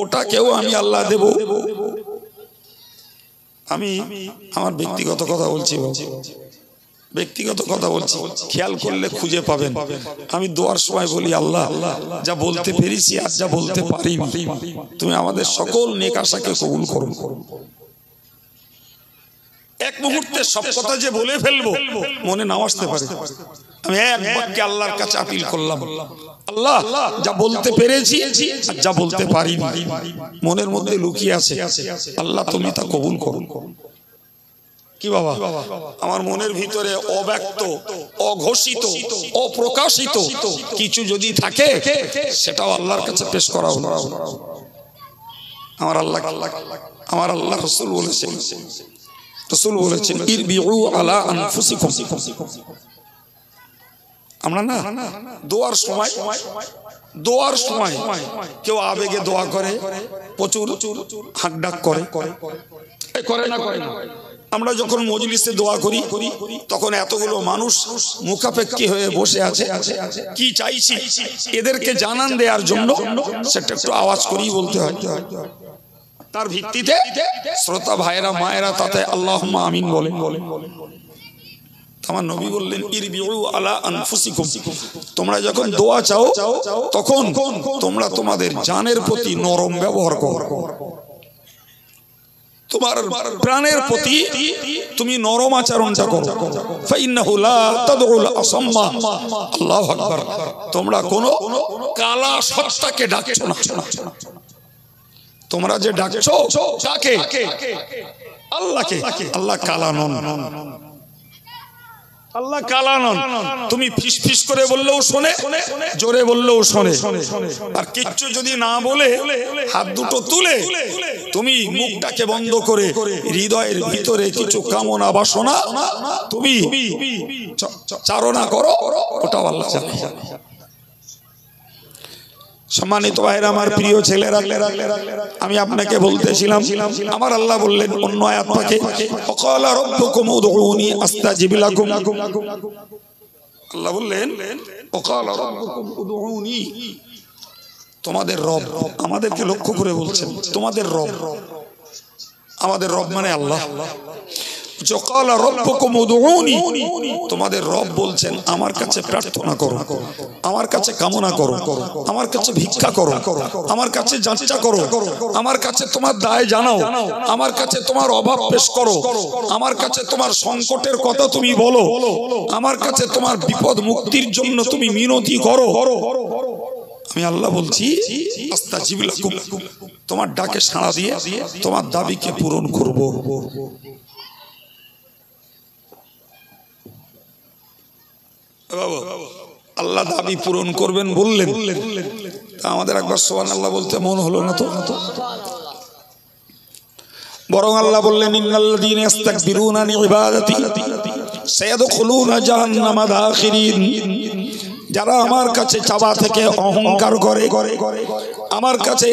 ওটাকেও আমি আল্লাহ দেব। আমি আমার ব্যক্তিগত কথা বলছি, খেয়াল করলে খুঁজে পাবেন। আমি দোয়ার সময় বলি, আল্লাহ যা বলতে পেরেছি আর যা বলতে পারিনি, তুমি আমাদের সকল নেক আশাকে কবুল করো। এক মুহূর্তে সব কথা যে বলে ফেলবো মনে নাও আসতে পারে। আমি এক বাক্যে আল্লাহর কাছে আপিল করলাম, আল্লাহ যা বলতে পেরেছি আর যা বলতে পারিনি, মনের মধ্যে লুকিয়ে আছে, আল্লাহ তুমি তা কবুল করো। কি বাবা, আমার মনের ভিতরে অব্যক্ত, অঘোষিত, অপ্রকাশিত কিছু যদি থাকে সেটাও আল্লাহর কাছে পেশ করা হলো। আমার আল্লাহ রাসূল বলেছেন, রাসূল বলেছেন ইরবিউ আলা আনফুসিকুম। আমরা না দোয়ার সময় কেউ আবেগে দোয়া করে, প্রচুর হাঁকডাক করে না করে না। আমরা যখন মজলিসে দোয়া করি তখন এতগুলো মানুষ মুখাপেক্ষী হয়ে বসে আছে, কি চাইছি এদেরকে জানান দেওয়ার জন্য সেটা একটু আওয়াজ করেই বলতে হয়। তার ভিত্তিতে শ্রোতা ভাইরা মায়েরা তাতে আল্লাহুম্মা আমিন বলেন। আমার নবী বললেন ইরবিউ আলা আনফুসিকুম, তোমরা যখন দোয়া চাও তখন তোমরা তোমাদের জানের প্রতি নরম ব্যবহার করো, তোমার প্রাণের প্রতি তুমি নরম আচরণটা করো। ফাইন্নাহু লা তাদউল আসাম্মা, আল্লাহু আকবার, তোমরা কোনো কালা সত্তাকে ডাকছো না। তোমরা যে ডাকছো কাকে? আল্লাহকে। আল্লাহ কালা নন, আল্লাহ কালা নন। তুমি ফিস ফিস করে বললেও শোনে, জোরে বললেও শোনে। আর কিচ্ছু যদি না বলে হাত দুটো তুলে তুমি মুখটাকে বন্ধ করে হৃদয়ের ভিতরে কিছু কামনা বাসনা তুমি চারণা করো, ওটাও আল্লাহ জানে। সম্মানিত ভাইরা, আমার প্রিয় ছেলেরা, আমি আপনাকে বলতেছিলাম আমার আল্লাহ বললেন অন্য আয়াত থেকে ওয়াকালা রাব্বুকুম উদউনি আস্তাজিব লাকুম। আল্লাহ বললেন ওয়াকালা রাব্বুকুম উদউনি, তোমাদের রব আমাদেরকে লক্ষ্য করে বলছেন তোমাদের রব। আমাদের রব মানে আল্লাহ। ওয়াকালা রাব্বুকুম উদউনি, তোমাদের রব বলছেন আমার কাছে প্রার্থনা করো, আমার কাছে কামনা করো, আমার কাছে ভিক্ষা করো, আমার কাছে যাচা করো, আমার কাছে তোমার দায় জানাও, আমার কাছে তোমার অভাব পেশ করো, আমার কাছে তোমার সংকটের কথা তুমি বলো, আমার কাছে তোমার বিপদ মুক্তির জন্য তুমি মিনতি করো। আমি আল্লাহ বলছি আস্তাজিব লাকুম, তোমার ডাকে সাড়া দিয়ে তোমার দাবিকে পূরণ করব। আল্লাহ দাবি পূরণ করবেন বললেন, আমাদের একবার সুবহানাল্লাহ বলতে মন হলো না তো। বরং আল্লাহ বললেন ইন্নাল্লাযীনা ইস্তাকবিরুনা আন ইবাদাতি সায়াদখুলুনা জাহান্নামা দাখিরিন, যারা আমার কাছে চাওয়া থেকে অহংকার করে, আমার কাছে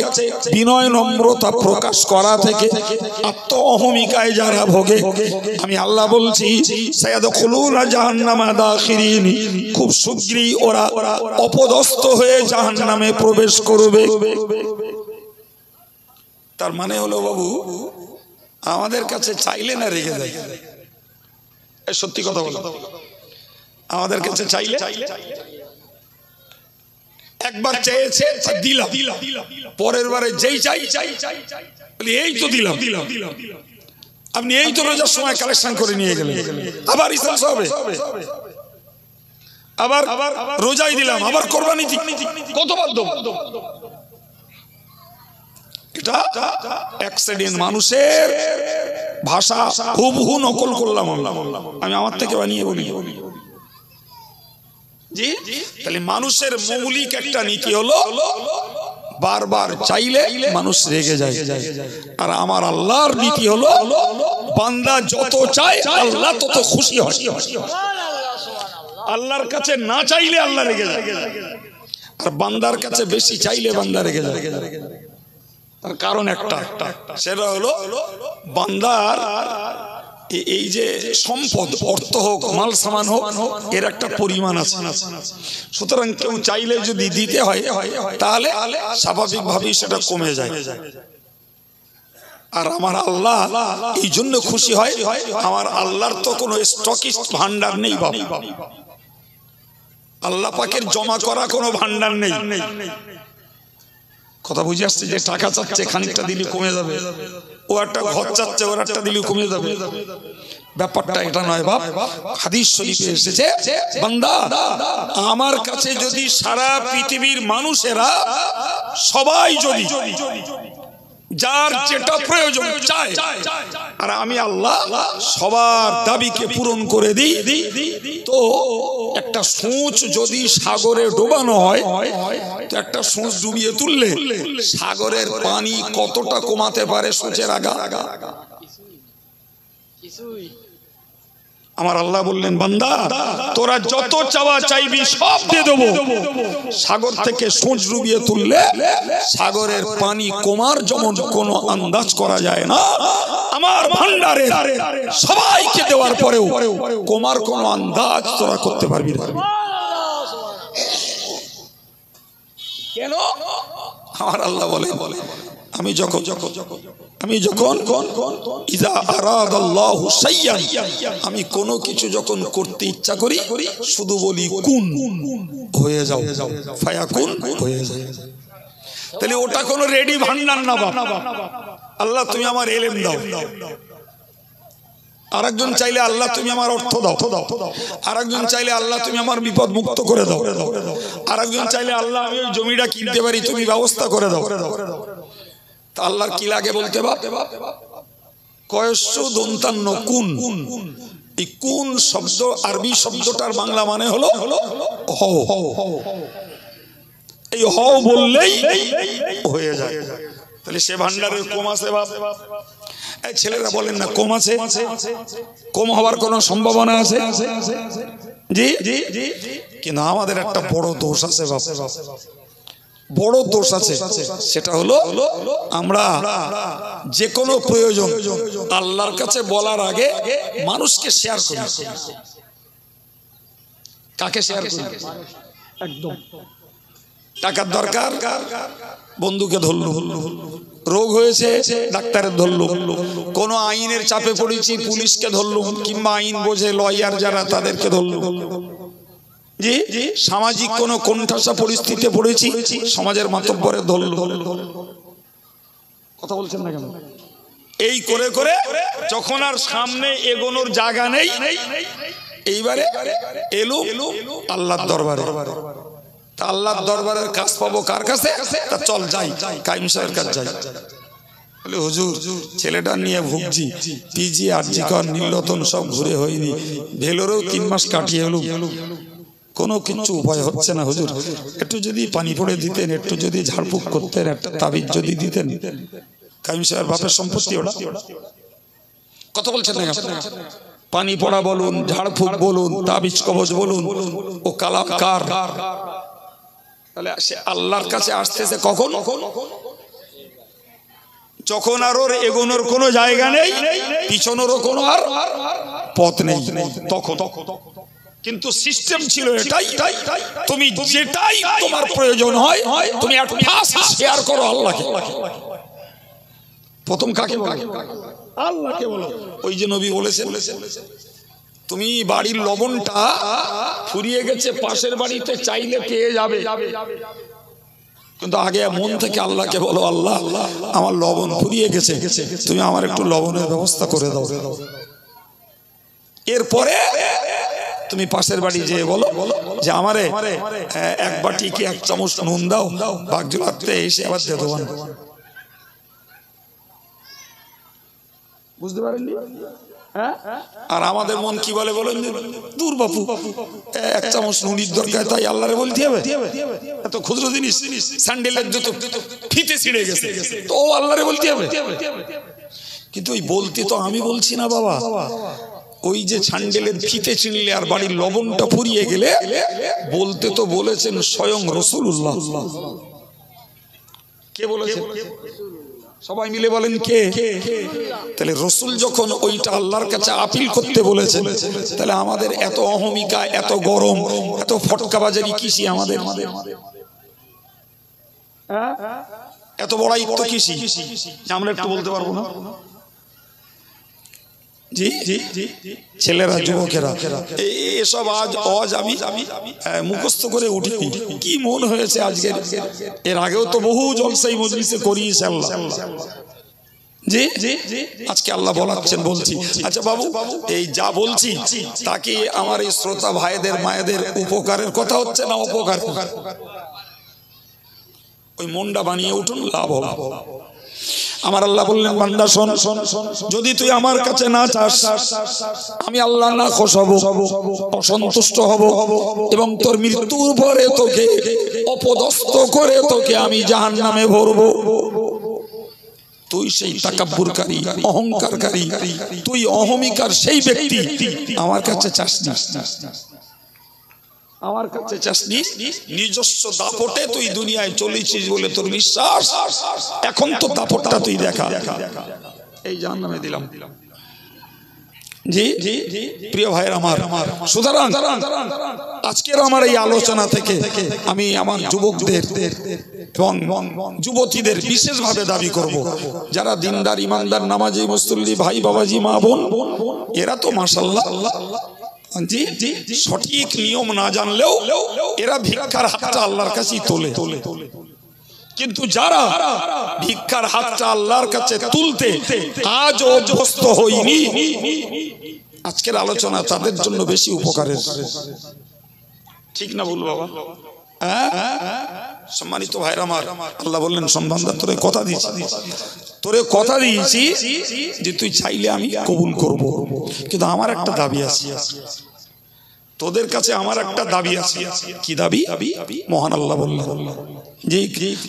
বিনয় নম্রতা প্রকাশ করা থেকে আত্ম অহমিকায় যারা ভোগে, আমি আল্লাহ বলছি সায়াদখুলুনা জাহান্নামা দাখিরিন, খুব শীঘ্রই ওরা অপদস্থ হয়ে জাহান্নামে প্রবেশ করবে। তার মানে হলো বাবু আমাদের কাছে চাইলে না রেগে যায়। সত্যি কথা বলো, আমাদের কাছে চাইলে একবার চেয়েছে দিলাম, পরের বারে যেই চাই এই তো দিলাম, আপনি এই তো রোজার সময় কালেকশন করে নিয়ে গেলেন, আবার ইসলাম হবে, আবার রোজাই দিলাম, আবার কোরবানি কতবার দেব। এটা অ্যাক্সিডেন্ট, মানুষের ভাষা হুবহু নকল করলাম আমি, আমার থেকে বানিয়ে বলি। জি, তাহলে মানুষের মৌলিক একটা নীতি হলো বারবার চাইলে মানুষ রেগে যায়, আর আমার আল্লাহর নীতি হলো বান্দা যত চায় আল্লাহ তত খুশি হয়। আল্লাহর কাছে না চাইলে আল্লাহ রেগে যায়, আর বান্দার কাছে বেশি চাইলে বান্দা রেগে যায়। তার কারণ একটা, সেটা হলো বান্দার এই যে সম্পদ, অর্থ হোক মাল সামান হোক, এর একটা পরিমাণ আছে। সুতরাং কেউ চাইলে যদি দিতে হয় তাহলে স্বাভাবিকভাবেই সেটা কমে যায়। আর আমার আল্লাহ এই জন্য খুশি হয়, আমার আল্লাহর তো কোনো স্টকিস্ট ভান্ডার নেই বাবা, আল্লাহ পাকের জমা করা কোনো ভান্ডার নেই। কথা বুঝে আসছে যে টাকা চাচ্ছে খানিকটা দিলে কমে যাবে, ও একটা ঘর চাচ্ছে ওর একটা দিলে কমে যাবে, ব্যাপারটা এটা নয় বাপ। হাদিস শরীফে এসেছে বান্দা আমার কাছে যদি সারা পৃথিবীর মানুষেরা সবাই যদি যার যেটা প্রয়োজন চায়, আর আমি আল্লাহ সবার দাবিকে পূরণ করে দিই, তো একটা সূঁচ যদি সাগরে ডোবানো হয়, তো একটা সূঁচ ডুবিয়ে তুললে সাগরের পানি কতটা কমাতে পারে সূঁচের আগা? আমার আল্লাহ বললেন, বান্দা তোরা যত চাওয়া চাইবি সব দিয়ে দেবো। সাগর থেকে সূঁচ ডুবিয়ে তুললে সাগরের পানি কমার যেমন কোনো আন্দাজ করা যায় না, আমার ভান্ডারে সবাইকে দেওয়ার পরেও কমার কোনো আন্দাজ তোরা করতে পারবি না। কেন? আমার আল্লাহ বলে, আমি যখন ইজা আরাদাল্লাহু শাইআন, আমি কোনো কিছু যখন করতে ইচ্ছা করি শুধু বলি কুন, হয়ে যাও, ফায়াকুন, হয়ে যায়। তাহলে ওটা কোনো রেডি ভান্ডার না বাবা। আল্লাহ তুমি আমার ইলম দাও, আরেকজন চাইলে আল্লাহ তুমি আমার অর্থ দাও, আরেকজন চাইলে আল্লাহ তুমি আমার বিপদ মুক্ত করে দাও, আরেকজন চাইলে আল্লাহ আমি ওই জমিটা কিনতে পারি তুমি ব্যবস্থা করে দাও। তা আল্লাহর কি লাগে বলতে বাপ? কয়স্য দন্তান্ন কুন। এই কুন শব্দ আরবি শব্দটার বাংলা মানে হলো হও। এই হও বললেই হয়ে যায়। তাহলে সে ভান্ডারের কম আছে বাপ? এই ছেলেরা বলেন না কম আছে? কম হওয়ার কোনো সম্ভাবনা আছে? জি জি জি। কিন্তু আমাদের একটা বড় দোষ আছে বাপ, বড় দোষ আছে। সেটা হলো আমরা যে কোনো প্রয়োজন আল্লাহর কাছে বলার আগে মানুষকে শেয়ার করি। কাকে শেয়ার করি? একদম টাকার দরকার, বন্ধুকে ধরলো। রোগ হয়েছে, ডাক্তারের ধরলো। কোন আইনের চাপে পড়েছি, পুলিশকে ধরলো, কিংবা আইন বোঝে লয়ার যারা তাদেরকে ধরলো। জি, সামাজিক কোন কোণঠাসা পরিস্থিতিতে পড়েছি, সমাজের মাতব্বরে ধরলো। কথা বলছেন না কেন? এই করে করে যখন আর সামনে এগোনোর জায়গা নেই, এইবারে এলো আল্লাহর দরবারে। তা আল্লাহর দরবারের কাজ পাবো কার কাছে? তা চল যাই, কাইম সাহেবের কাছে যাই। বলে হুজুর ছেলেটা নিয়ে ভুগছি, পিজি আরজি কর নীলরতন সব ঘুরে হয়নি, ভেলোরেও 3 মাস কাটিয়ে এলো, কোনো কিছু উপায় হচ্ছে না হুজুর, একটু যদি পানি পড়ে দিতেন, একটু যদি ঝাড়ফুঁক করতেন, একটা তাবিজ যদি দিতেন। কাইম সাহেবের বাপের সম্পত্তি ওটা। কথা বলছেন না? পানি পড়া বলুন, ঝাড়ফুঁক বলুন, তাবিজ কবজ বলুন, ও কালামকার। তাহলে সে আল্লাহর কাছে আসতেছে কখন? যখন আর ওর এগোনোর কোনো জায়গা নেই, পিছনেরও কোনো আর পথ নেই, তখন। কিন্তু সিস্টেম ছিল এটাই, তুমি যেটাই তোমার প্রয়োজন হয় তুমি একটা ফার্স্ট শেয়ার করো আল্লাহকে। প্রথম কাকে বলো? আল্লাহকে বলো। ওই যে নবী বলেছেন, তুমি বাড়ির লবণটা ফুরিয়ে গেছে, পাশের বাড়িতে চাইলে পেয়ে যাবে, কিন্তু আগে মন থেকে আল্লাহকে বলো, আল্লাহ আমার লবণ ফুরিয়ে গেছে, তুমি আমার একটু লবণের ব্যবস্থা করে দাও। এরপরে তুমি পাশের বাড়ি যেয়ে বলো যে আমারে 1 বাটি কি 1 চামচ নুন দাও, বাগজোলাতে এসে আবার দিয়ে দেবো। বুঝতে পারেননি? আর আমাদের মন কি বলে বলেন? দূর বাপু, 1 চামচ নুনির দরকার, তাই আল্লাহরে বলতে হবে? এত ক্ষুদ্র জিনিস, স্যান্ডেলের জুতো ফিতে ছিঁড়ে গেছে, তো ও আল্লাহরে বলতে হবে? কিন্তু ওই বলতে তো আমি বলছি না বাবা, ওই যে স্যান্ডেলের ফিতে ছিঁড়লে আর বাড়ির লবণটা ফুরিয়ে গেলে বলতে তো বলেছেন স্বয়ং রাসূলুল্লাহ। কে বলেছেন? সবাই মিলে বলেন কে? তাহলে রসুল যখন ওইটা আল্লাহর কাছে আপিল করতে বলেছেন, তাহলে আমাদের এত অহমিকা, এত গরম, এত ফটকাবাজারি কিসি? আমাদের এত বড়াই তো কিসি আমরা একটু বলতে পারবো না? জি জি জি। ছেলেরা, যুবকেরা, এসব আজ আমি মুখস্থ করে উঠিনি, কি মন হয়েছে আজকে। এর আগেও তো বহু জলসাই মজলিসে করিয়েছে আল্লাহ। জি জি জি। আজকে আল্লাহ বলাচ্ছেন, বলছি। আচ্ছা বাবু, এই যা বলছি তাকে আমার এই শ্রোতা ভাইদের মায়েদের উপকারের কথা হচ্ছে না অপকার? ওই মনটা বানিয়ে উঠুন, লাভ হবে। আমার আল্লাহ বললেন, বান্দা শোন, যদি তুই আমার কাছে না চাস, আমি আল্লাহ না খুশ হব, অসন্তুষ্ট হব, এবং তোর মৃত্যুর পরে তোকে অপদস্থ করে তোকে আমি জাহান্নামে ভরবো। তুই সেই তাকাব্বুরকারী, অহংকারকারী, তুই অহমিকার সেই ব্যক্তি, আমার কাছে চাস না, আমার কাছে চাসনি। নিজস্ব দাপটে তুই দুনিয়ায় চলেছিস বলে তোর বিশ্বাস, এখন তো দাপটটা তুই দেখা। এই জাহান্নামে দিলাম। জি প্রিয় ভাইয়ের আমার, সুতরাং আজকের আমার এই আলোচনা থেকে আমি আমার যুবকদের এবং যুবতীদের বিশেষভাবে দাবি করব, যারা দিনদার, ইমানদার, নামাজি, মুসল্লি ভাই বাবাজি, মা বোন, এরা তো মাশাআল্লাহ জি সঠিক নিয়ম না জানলেও এরা ভিক্ষার হাতটা আল্লাহর কাছেই তোলে। কিন্তু যারা ভিক্ষার হাতটা আল্লাহর কাছে তুলতে আজ অভ্যস্ত হয়নি, আজকের আলোচনা তাদের জন্য বেশি উপকারের। ঠিক না বল বাবা? সম্মানিত ভাইরা আমার, আল্লাহ বললেন সম্মানদা তোরে কথা দিয়েছি যে তুই চাইলে আমি কবুল করব, কিন্তু আমার একটা দাবি আছে, তোদের কাছে আমার একটা দাবি আছে। কি দাবি? মহান আল্লাহ বললেন যে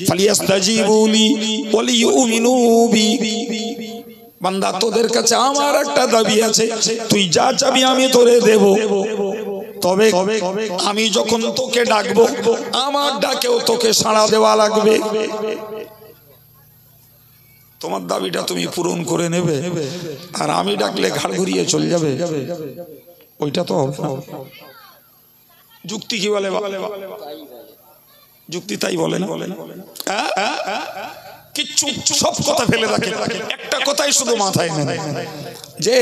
ফালিয়াস্তাজিবু লি ওয়া লিউমিনু বি, বান্দা তোদের কাছে আমার একটা দাবি আছে, তুই যা চাবি আমি তোরে দেব, তবে আমি যখন তোকে ডাকবো আমার ডাকেও তোকে সাড়া দেওয়া লাগবে। তোমার দাবিটা তুমি পূরণ করে নেবে, আর আমি ডাকলে ঘাড় ঘুরিয়ে চলে যাবে, ওইটা তো হবে না। যুক্তি কি বলে? যুক্তি তাই বলে না? কিচ্ছু সব কথা ফেলে রাখে, একটা কথাই শুধু মাথায় নেয় যে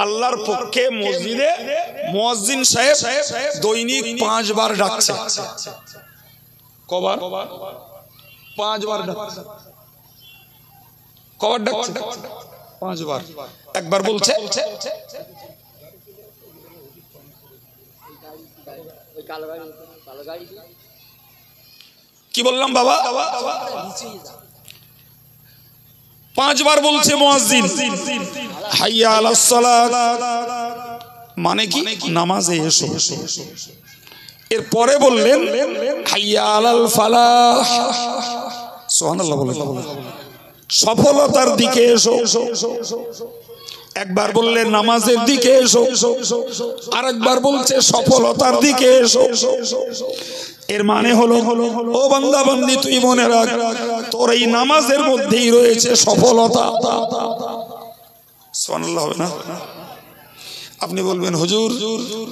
আল্লাহর পক্ষে মসজিদে মুয়াজ্জিন সাহেব দৈনিক 5 বার ডাকছে। কবার? 5 বার ডাকছে। কবার ডাকছে? 5 বার। একবার বলছে কি বললাম বাবা? 5 বার বলছে মুয়াজ্জিন হাইয়া আলাস সালাত, মানে কি? নামাজে এসো। এরপরে বললেন হাইয়া আলাল ফালাহ, সুবহানাল্লাহ বলে, সফলতার দিকে এসো। একবার বললেন নামাজের দিকে এসো, আরেকবার বলছে সফলতার দিকে এসো। এর মানে হলো, ও বান্দা বান্দি তুই মনে রাখ, তোর এই নামাজের মধ্যেই রয়েছে সফলতা। সুবহানাল্লাহ হবে না? আপনি বলবেন হুজুর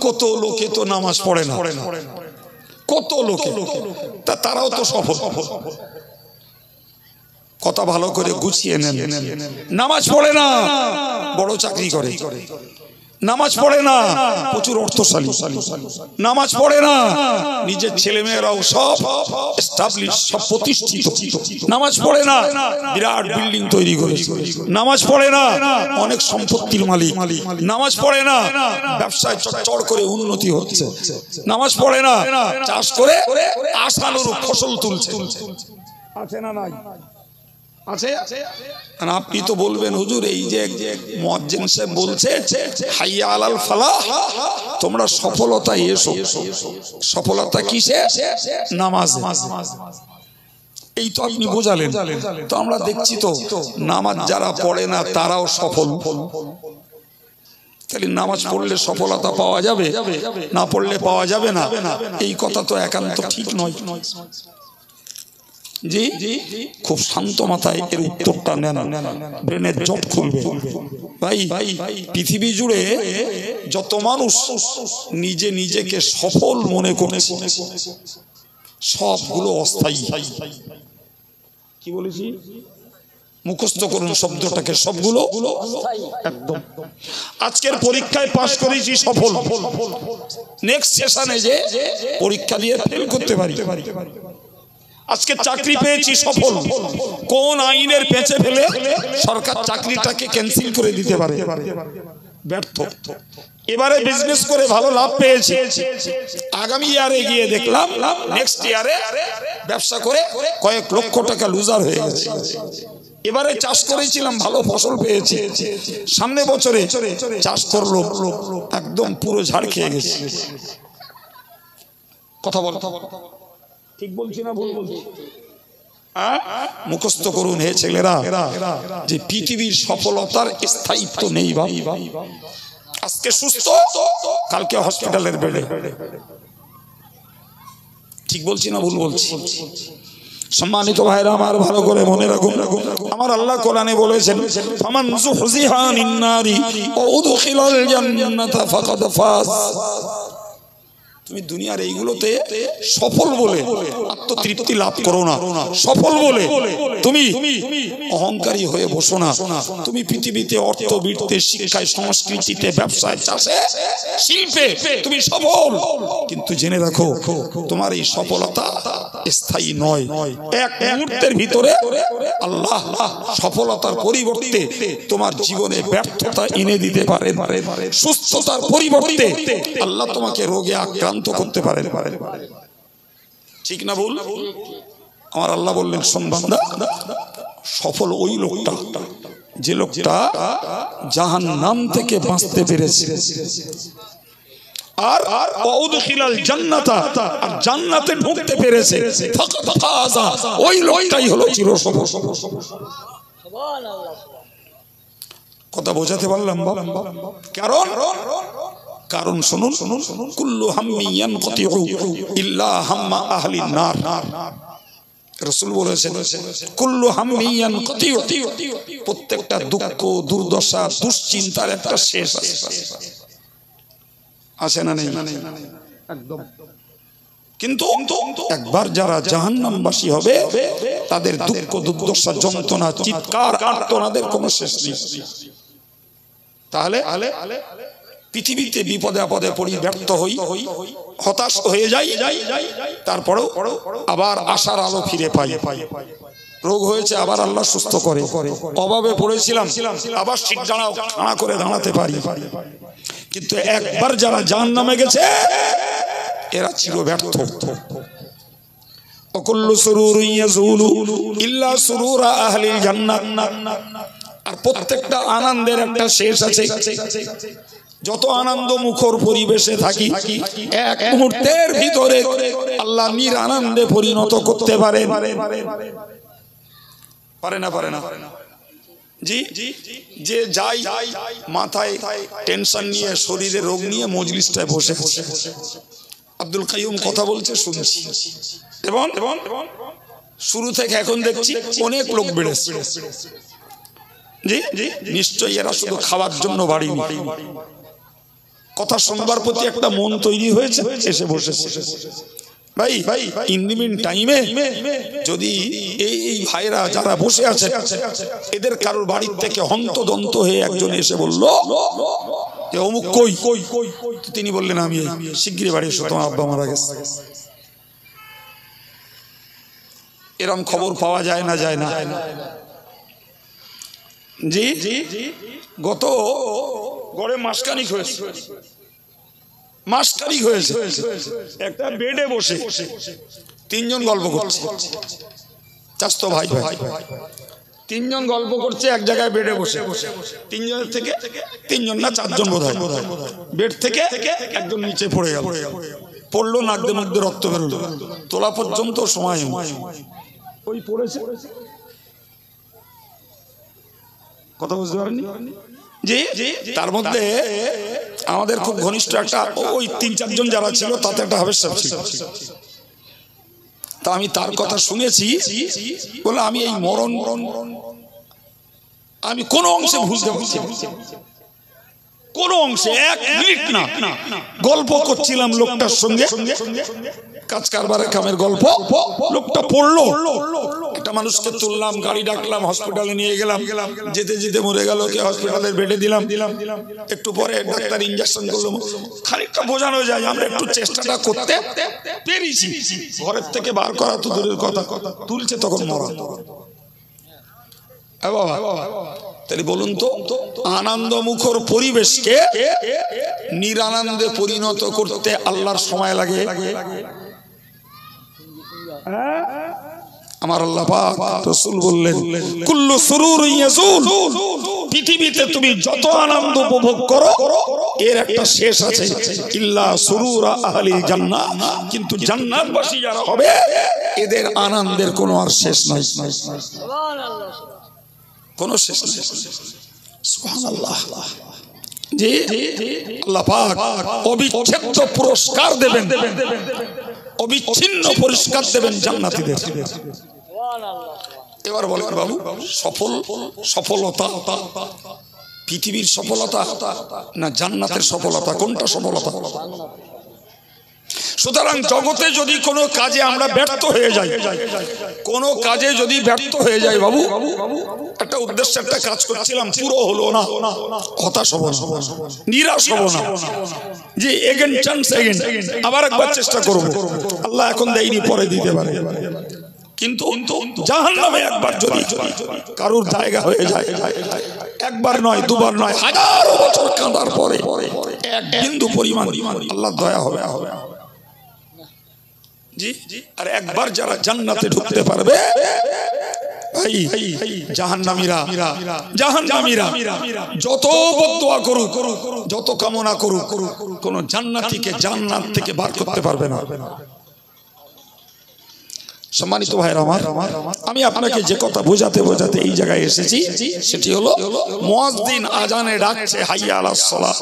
কত লোকে তো নামাজ পড়ে না, কত লোকে, তারাও তো সফল। কথা ভালো করে গুছিয়ে নেন। নামাজ পড়ে না, বড় চাকরি করে। নামাজ পড়ে না, প্রচুর অর্থশালী। নামাজ পড়ে না, নিজের ছেলে মেয়েরাও সব এস্টাবলিশ, সব প্রতিষ্ঠিত। নামাজ পড়ে না, বিরাট বিল্ডিং তৈরি করেছে। নামাজ পড়ে না, অনেক সম্পত্তির মালিক। নামাজ পড়ে না, ব্যবসায় চড় করে উন্নতি হচ্ছে। নামাজ পড়ে না, চাষ করে আশানুরূপ ফসল তুলছে। আছে না নাই? আছে। আপনি তো বলবেন হুজুর এই যে মুয়াজ্জিন সাহেব বলছে হাইয়া আলাল ফালাহ, তোমরা সফলতায় এসো। সফলতা কিসে? নামাজে। এই তো আপনি বোঝালেন। তো আমরা দেখছি তো নামাজ যারা পড়ে না তারাও সফল। তাহলে নামাজ পড়লে সফলতা পাওয়া যাবে, না পড়লে পাওয়া যাবে না? এই কথা তো একান্ত ঠিক নয়। জি খুব শান্ত মাথায় এর উত্তরটা নেন, ব্রেনের জট খুলবে। ভাই পৃথিবী জুড়ে যত মানুষ নিজে নিজেকে সফল মনে করছে সবগুলো অস্থায়ী। কি বলেছি? মুখস্থ করুন শব্দটাকে, সবগুলো একদম। আজকের পরীক্ষায় পাশ করেছি সফল, নেক্সট সেশনে যে পরীক্ষা দিয়ে ফেল করতে পারি। আজকে চাকরি পেয়েছি সফল, কোন আইনের পেঁচে ফেলে সরকার চাকরিটাকে ক্যান্সেল করে দিতে পারে, ব্যর্থ। এবারে বিজনেস করে ভালো লাভ পেয়েছি, আগামী ইয়ারে গিয়ে দেখলাম নেক্সট ইয়ারে ব্যবসা করে কয়েক লক্ষ টাকা লুজার হয়ে গেছে। এবারে চাষ করেছিলাম, ভালো ফসল পেয়েছি, সামনে বছরে চাষ করলো একদম পুরো ঝাড় খেয়ে গেছে। কথা বল, ঠিক বলছি না ভুল বলছি? মুখস্থ করুন হে ছেলেরা, যে পৃথিবীর সফলতার স্থায়িত্ব নেই ভাই। আজকে সুস্থ, কালকে হসপিটালের বেডে। ঠিক বলছি না ভুল বলছি? সম্মানিত ভাইরা আমার, ভালো করে মনে রাখুন, আমার আল্লাহ কোরআনে বলেছেন, ফামান যুহজিহা আনিন নারি ওয়া উদখিলাল জান্নাতা ফাকাদ ফাজ। তুমি দুনিয়ার এইগুলোতে সফল বলে আত্মতৃপ্তি লাভ করো না, সফল বলে তুমি অহংকারী হয়ে বসো না। তুমি পৃথিবীতে অর্থবৃত্তে, শিক্ষায়, সংস্কৃতিতে, ব্যবসায়, চাষে, শিল্পে তুমি সফল, কিন্তু জেনে রাখো তোমার এই সফলতা স্থায়ী নয়। এক মুহূর্তের ভিতরে আল্লাহ সফলতার পরিবর্তে তোমার জীবনে ব্যর্থতা এনে দিতে পারে। সুস্থতার পরিবর্তে আল্লাহ তোমাকে রোগে আক্রান্ত করতে পারে। ঠিক না ভুল? আমার আল্লাহ বললেন, শোন বান্দা, সফল ওই লোকটা যে লোকটা জাহান্নাম থেকে বাঁচতে পেরেছে, আর উদখিলাল জান্নাতা, আর জান্নাতে ঢুকতে পেরেছে, ওই লোকটাই হলো চিরসফল। সুবহানাল্লাহ। কথা বোঝাতে পারলাম? কারণ শুনুন, কুল্লু হাম্মি ইয়ানকাতিউ ইল্লা হাম্মা আহলিন নার। রাসূল বলেছেন, কুল্লু হাম্মি ইয়ানকাতিউ, প্রত্যেকটা দুঃখ, দুর্দশা, দুশ্চিন্তার একটা শেষ আছে না নেই? একদম। কিন্তু একবার যারা জাহান্নামবাসী হবে, তাদের দুঃখ, দুর্দশা, যন্ত্রণা, চিৎকার, আর্তনাদের কোনো শেষ নেই। তাহলে পৃথিবীতে বিপদে আপদে পড়ি, ব্যর্থ হই, হতাশ হয়ে যাই, তারপরেও আবার আশার আলো ফিরে পাই। রোগ হয়েছে, আবার আল্লাহ সুস্থ করে। অভাবে পড়েছিলাম, আবার ঠিক দাঁড়া করে দাঁড়াতে পারি। কিন্তু একবার যারা জাহান্নামে গেছে, এরা চির ব্যর্থ। অকুল্লু সুরুরুন ইয়াজুলু ইল্লা সুরুরা আহলিল জান্নাত। আর প্রত্যেকটা আনন্দের একটা শেষ আছে। যত আনন্দ মুখর পরিবেশে থাকি, এক মুহূর্তের ভিতরে আল্লাহ নিরানন্দে পরিণত করতে পারে। পারে না? জি, যে যাই মাথায় টেনশন নিয়ে, শরীরে রোগ নিয়ে মজলিসটায় বসে আব্দুল কাইয়ুম কথা বলছে শুনছি, এবং শুরু থেকে এখন দেখছি অনেক লোক বেড়েছে। জি, নিশ্চয়ই এরা শুধু খাওয়ার জন্য বাড়িনি, কথা শুনবার প্রতি একটা মন তৈরি হয়েছে, এসে বসেছে। ভাই, ইন দি মিন টাইমে যদি এই ভাইরা যারা বসে আছে, এদের কারোর বাড়ির থেকে হন্তদন্ত হয়ে একজন এসে বলল যে অমুক কই, তিনি বললেন আমি শিগগিরই বাড়ি এসো, তোমার আব্বা মারা গেছে। এরম খবর পাওয়া যায় না? জি, গত গড়ে মাসখানিক হয়েছে, একটা বেডে বসে তিনজন গল্প করছে। চাস্তো ভাই, তিনজন গল্প করছে এক জায়গায় বেডে বসে। তিনজনের থেকে তিনজন না চারজন বোধ হয়, বেড থেকে একজন নিচে পড়ে গেল। পড়লো, নাকদের মধ্যে রক্ত বেরোলো, তোলা পর্যন্ত সময় ওই পড়েছে। কথা বুঝতে পারেননি? জি, তার মধ্যে আমাদের খুব ঘনিষ্ঠ একটা, ওই তিন চারজন যারা ছিল তাতে একটা হাবেশ সাহেব ছিল। তা আমি তার কথা শুনেছি, বলে আমি এই মরণ আমি কোনো অংশে ভুলতে পারছি, কোনো অংশে এক মিনিট না। গল্প করছিলাম লোকটার সঙ্গে, কাজ কারবারের কামের গল্প। লোকটা পড়লো, একটা মানুষকে তুললাম, গাড়ি ডাকলাম, হসপিটালে নিয়ে গেলাম, যেতে যেতে মরে গেল, কে হসপিটালের বেডে দিলাম। একটু পরে ডাক্তার ইনজেকশন করলো। খানিকটা বোঝানো যায় আমরা একটু চেষ্টাটা করতে পেরেছি, ঘরের থেকে বার করা তো দূরের কথা, তুলছে তখন মরা। তাহলে বলুন তো, আনন্দ মুখর পরিবেশকে নিরানন্দে পরিণত করতে আল্লাহর সময় লাগে? আমার আল্লাহ পাক রাসূল বললেন, কুল্লু সুরুরুন ইয়াজুল, পৃথিবীতে তুমি যত আনন্দ উপভোগ করো, এর একটা শেষ আছে। ইল্লা সুরুরা আহলিল জান্নাহ, কিন্তু জান্নাতবাসী যারা হবে এদের আনন্দের কোনো আর শেষ নাই, কোনো শেষ নাই। সুবহানাল্লাহ। জি আল্লাহ পাক অবিচ্ছেদ্য পুরস্কার দেবেন, অবিচ্ছিন্ন পুরস্কার দেবেন জান্নাতীদের। এবার বলেন বাবু, সফলতা পৃথিবীর সফলতা না জান্নাতের সফলতা, কোনটা সফলতা? সুতরাং জগতে যদি কোনো কাজে আমরা ব্যর্থ হয়ে যাই, কোনো কাজে যদি ব্যর্থ হয়ে যাই বাবু, একটা উদ্দেশ্যে একটা কাজ করছিলাম, পুরো হলো না, হতাশ হব না, নিরাশ হব না, যে এগেন চান্স, এগেন আবার একবার চেষ্টা করব, আল্লাহ এখন দেয়নি পরে দিতে পারে। কিন্তু জাহান্নামে একবার যদি কারুর জায়গা হয়ে যায়, একবার নয়, দুবার নয়, হাজারো বছর কাঁদার পরে এক বিন্দু পরিমাণ আল্লাহ দয়া হবে। জি, আর একবার যারা জান্নাতে ঢুকতে পারবে ভাই, জাহান্নামীরা যত বদদুয়া করুক, যত কামনা করুক, কোন জান্নাতীকে জান্নাত থেকে বার করতে পারবে না। সম্মানিত ভাইরা আমার, আমি আপনাকে যে কথা বোঝাতে বোঝাতে এই জায়গায় এসেছি সেটি হলো, মুয়াজ্জিন আজানে ডাকছে হাইয়া আলাস সালাহ,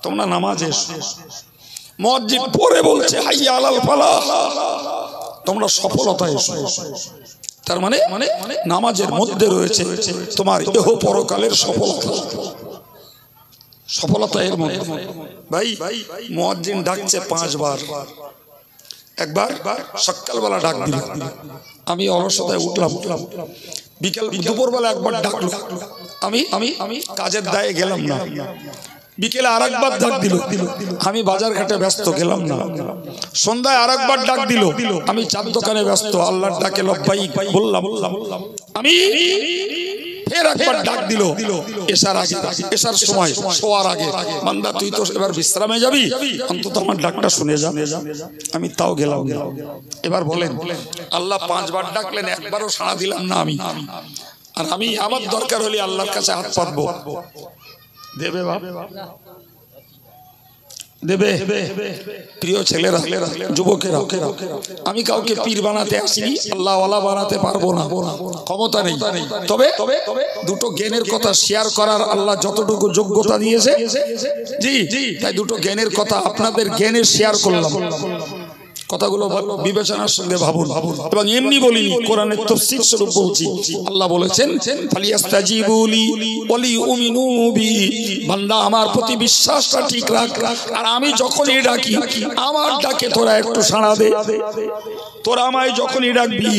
তোমরা নামাজে এসো। মুয়াজ্জিন পরে বলছে হাইয়া আলাল ফালাহ, তোমরা সফলতায় এসো। তার মানে নামাজের মধ্যে রয়েছে তোমার ইহ পরকালের সফলতা এর মধ্যে। ভাই মুয়াজ্জিন ডাকছে 5 বার, একবার সকালবেলা ডাক দিল, আমি অলসতায় উঠলাম, বিকেল দুপুরবেলা একবার ডাকলো, আমি কাজের দায়ে গেলাম না, বিকেলে আরেকবার ডাক দিল, আমি বাজার ঘাটে ব্যস্ত গেলাম না, সন্ধ্যায় আরেকবার ডাক দিল, আমি চার দোকানে ব্যস্ত, আল্লাহর ডাকে লব্বাইক বললাম, আমি ফের একবার ডাক দিল এশার আগে, এশার সময় শোয়ার আগে, বান্দা তুই তো এবার বিশ্রামে যাবি, অন্তত আমার ডাকটা শুনে যা, আমি তাও গেলাম। এবার বলেন আল্লাহ 5 বার ডাকলেন, একবারও সাড়া দিলাম না আমি, আর আমি আমার দরকার হলে আল্লাহর কাছে হাত পাতবো, দেবে বাপ, দেবে? প্রিয় ছেলেরা, যুবকেরা, আমি কাউকে পীর বানাতে আসিনি, আল্লাহ ওয়ালা বানাতে পারবো না, ক্ষমতা নেই। তবে দুটো জ্ঞানের কথা শেয়ার করার আল্লাহ যতটুকু যোগ্যতা দিয়েছে, জি তাই দুটো জ্ঞানের কথা আপনাদের জ্ঞানে শেয়ার করলাম। কথাগুলো বিবেচনার সঙ্গে ভাবুন, এবং এমনি বলিনি, কোরআনের তাফসীর স্বরূপ বলছি। আল্লাহ বলেছেন ফালিয়াস্তাজিবুলি ওয়ালিউমিনু বি, বান্দা আমার প্রতি বিশ্বাসটা ঠিক রাখ, আর আমি যখনই ডাকি আমার ডাকে তোরা একটু সাড়া দে, তোরা আমায় যখনই ডাকবি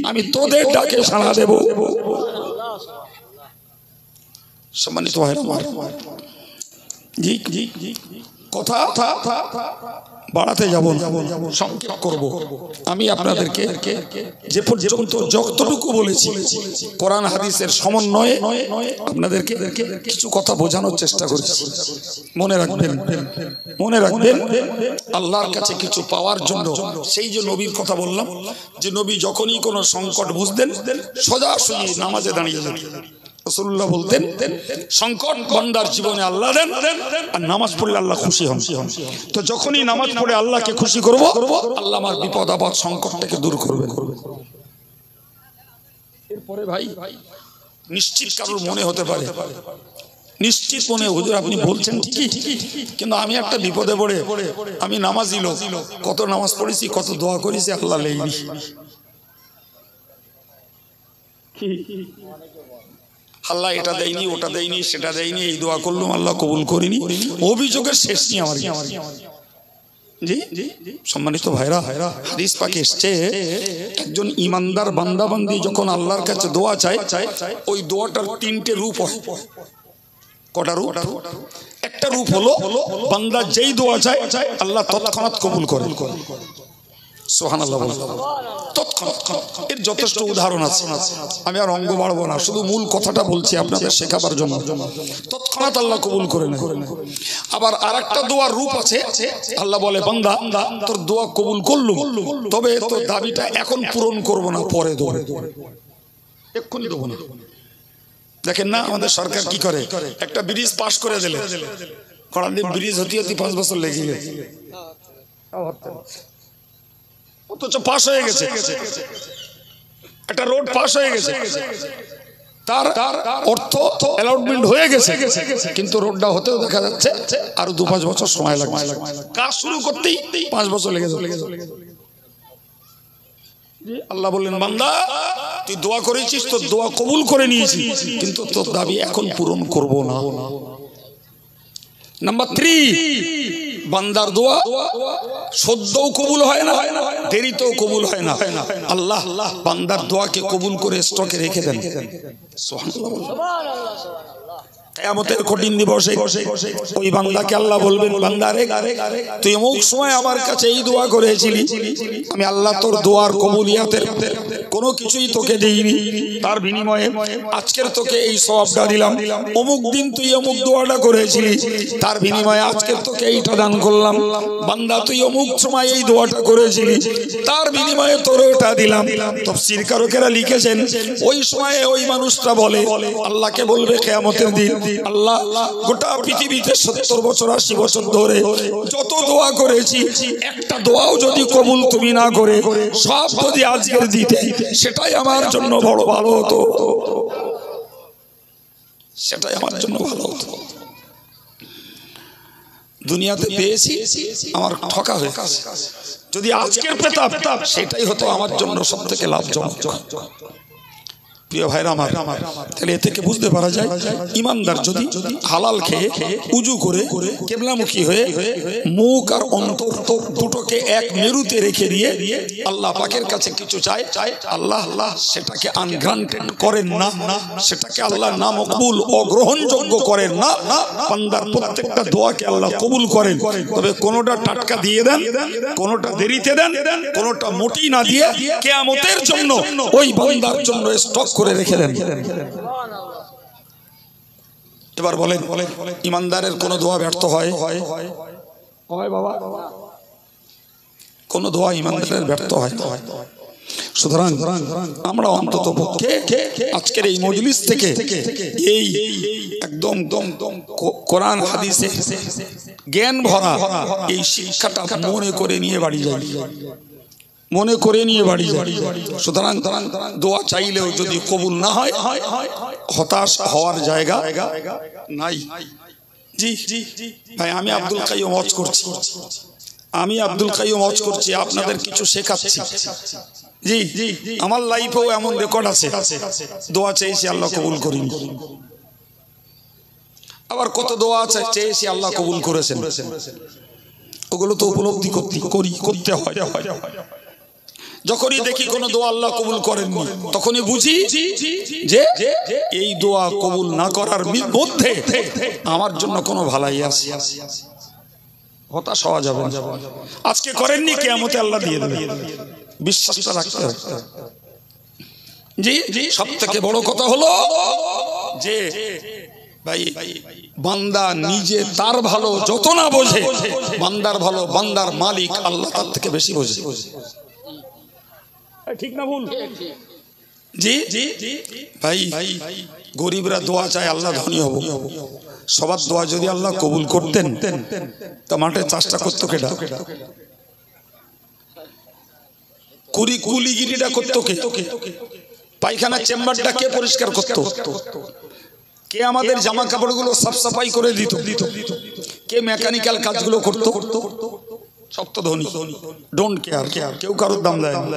আমি তোদের ডাকে সাড়া দেব। সম্মানিত ভাইরা আমার, জি কথা বাড়াতে যাব না, সংক্ষেপ করব। আমি আপনাদেরকে যে পর্যন্ত যতটুকু বলেছি কোরআন হাদিসের সমন্বয়ে আপনাদেরকে কিছু কথা বোঝানোর চেষ্টা করেছি। মনে রাখবেন আল্লাহর কাছে কিছু পাওয়ার জন্য, সেই যে নবীর কথা বললাম, যে নবী যখনই কোনো সংকট বুঝতেন সোজাসুজি নামাজে দাঁড়িয়ে যেতেন। রাসূলুল্লাহ বলতেন সংকট বান্দার জীবনে আল্লাহ দেন, আর নামাজ পড়লে আল্লাহ খুশি হন। তো যখনই নামাজ পড়ে আল্লাহকে খুশি করব, আল্লাহ আমার বিপদ আপদ সংকটটাকে দূর করবেন। এরপরে ভাই নিশ্চিত কারোর মনে হতে পারে, নিশ্চিত মনে, হুজুর আপনি বলছেন ঠিকই, কিন্তু আমি একটা বিপদে পড়ে, আমি নামাজি লোক, কত নামাজ পড়েছি, কত দোয়া করেছি, আল্লাহ লেইনি। আল্লাহ এটা দেয়নি, ওটা দেয়নি, সেটা দেয়নি, এই দোয়া করলাম আল্লাহ কবুল করিনি, অভিযোগের শেষ নেই আমার। জি সম্মানিত ভাইরা, হাদিস পাকে এসেছে একজন ইমানদার বান্দা বান্দি যখন আল্লাহর কাছে দোয়া চায়, ওই দোয়াটার 3টে রূপ হয়। কটা রূপ? একটা রূপ হলো বান্দা যেই দোয়া চায় আল্লাহ তৎক্ষণাৎ কবুল করে। সুবহানাল্লাহ বলেন, তৎক্ষণাৎ। এর যথেষ্ট উদাহরণ আছে, আমি আর অঙ্গ বাড়বো না, শুধু মূল কথাটা বলছি আপনাদের শেখাবার জন্য। তৎক্ষণাৎ আল্লাহ কবুল করে নেয়। আবার আরেকটা দোয়ার রূপ আছে, আল্লাহ বলে বান্দা তোর দোয়া কবুল করলুম, তবে তোর দাবিটা এখন পূরণ করব না, পরে দেবো, এক্ষুনি দেবো না। দেখেন না আমাদের সরকার কি করে, একটা ব্রিজ পাস করে দিলে, ব্রিজ হতে 5 বছর লেগে গেছে। অথচ পাস হয়ে গেছে, একটা রোড পাস হয়ে গেছে, তার অর্থ অ্যালটমেন্ট হয়ে গেছে, কিন্তু রোডটা হতেও দেখা যাচ্ছে আরো 2-5 বছর সময় লাগবে। কাজ শুরু করতেই 5 বছর লেগে যাবে। আল্লাহ বললেন, বান্দা তুই দোয়া করেছিস, তোর দোয়া কবুল করে নিয়েছি, কিন্তু তোর দাবি এখন পূরণ করব না। নাম্বার 3, বান্দার দোয়া সদ্যও কবুল হয় না, দেরিতেও কবুল হয় না। আল্লাহ বান্দার দোয়াকে কবুল করে স্টকে রেখে দেন। কিয়ামতের কঠিন দিবসে ওই বান্দাকে আল্লাহ বলবেন, বান্দা রে তুই অমুক সময় আমার কাছে এই দোয়া করেছিলি, আমি আল্লাহ তোর দোয়ার কবুলিয়াতের কোনো কিছুই তোকে দেইনি, তার বিনিময়ে আজকের তোকে এই সওয়াবটা দিলাম। অমুক দিন তুই অমুক দোয়াটা করেছিলি, তার বিনিময়ে আজকের তোকে এইটা দান করলাম। বান্দা তুই অমুক সময় এই দোয়াটা করেছিলি, তার বিনিময়ে তোর ওটা দিলাম। তাফসীর কারকেরা লিখেছেন, ওই সময়ে ওই মানুষটা বলে, আল্লাহকে বলবে কিয়ামতের দিন, আল্লাহ গোটা পৃথিবীতে 70 বছর 80 বছর ধরে যত দোয়া করেছি, একটা দোয়াও যদি কবুল তুমি না করে সব যদি আজকের দিতে, সেটাই আমার জন্য বড় ভালো হতো, সেটাই আমার জন্য ভালো হতো। দুনিয়াতে পেয়েছি, আমার ঠকা হয়ে গেছে, যদি আজকের পেতাম সেটাই হতো আমার জন্য সবথেকে লাভজনক। প্রিয় ভাইরা আমার, তাহলে এ থেকে বুঝতে পারা যায় ইমানদার যদি হালাল খেয়ে উজু করে কিবলামুখী হয়ে মুখ আর অন্তর দুটোকে এক মেরুতে রেখে দিয়ে আল্লাহ পাকের কাছে কিছু চায়, আল্লাহ সেটাকে আনগ্রান্টেড করেন না, সেটাকে আল্লাহ না মকবুল অগ্রহণযোগ্য করেন না। বান্দার প্রত্যেকটা দোয়াকে আল্লাহ কবুল করেন, তবে কোনোটা টাটকা দিয়ে দেন, কোনোটা দেরিতে দেন, কোনোটা মোটেই না দিয়ে কিয়ামতের জন্য ওই বান্দার জন্য স্টক করে রেখে দেন। এবার বলেন, ইমানদারের কোন দোয়া ব্যর্থ হয়? বাবা, কোন দোয়া ইমানদারের ব্যর্থ হয়? সুতরাং আমরা অন্তত পক্ষে আজকের এই মজলিস থেকে এই একদম কোরআন হাদিসে জ্ঞান ভরা এই শিক্ষাটা মনে করে নিয়ে বাড়ি যাই, মনে করে নিয়ে বাড়ি যাই। সুতরাং দোয়া চাইলেও যদি কবুল না হয়, হতাশ হওয়ার জায়গা নাই। জি ভাই, আমি আব্দুল কাইয়ুম ওয়াজ করছি, আপনাদের কিছু শেখাচ্ছি। জি, আমার লাইফেও এমন রেকর্ড আছে, দোয়া চেয়েছি আল্লাহ কবুল করিনি, আবার কত দোয়া আছে চেয়েছি আল্লাহ কবুল করেছেন। ওগুলো তো উপলব্ধি করতে হয়। যখনই দেখি কোন দোয়া আল্লাহ কবুল করেননি, তখনই বুঝি যে এই দোয়া কবুল না করার মধ্যে আমার জন্য কোনো ভালাই আছে। হতাশ হওয়া যাবে না। আজকে করেননি, কিয়ামতে আল্লাহ দিয়ে দেবে, বিশ্বাসটা রাখতে হবে। জি, সবথেকে বড় কথা হলো যে ভাই, বান্দা নিজে তার ভালো যত না বোঝে, বান্দার ভালো বান্দার মালিক আল্লাহ তার থেকে বেশি বোঝে। ঠিক না ভুল? জি ভাই, গরিবরা দোয়া চায় আল্লাহ ধনী হব, সবার দোয়া যদি আল্লাহ কবুল করতেন তা মাঠে চাষটা করতো কেডা? কুলিগিরিটা করতো কে? পায়খানা চেম্বারটা কে পরিষ্কার করতো? কে আমাদের জামা কাপড়গুলো সাফ সাফাই করে দিত? কে মেকানিক্যাল কাজগুলো করতো? সব তো ধনী, ডোন্ট কেয়ার, কেউ কারোর দাম দেয় না।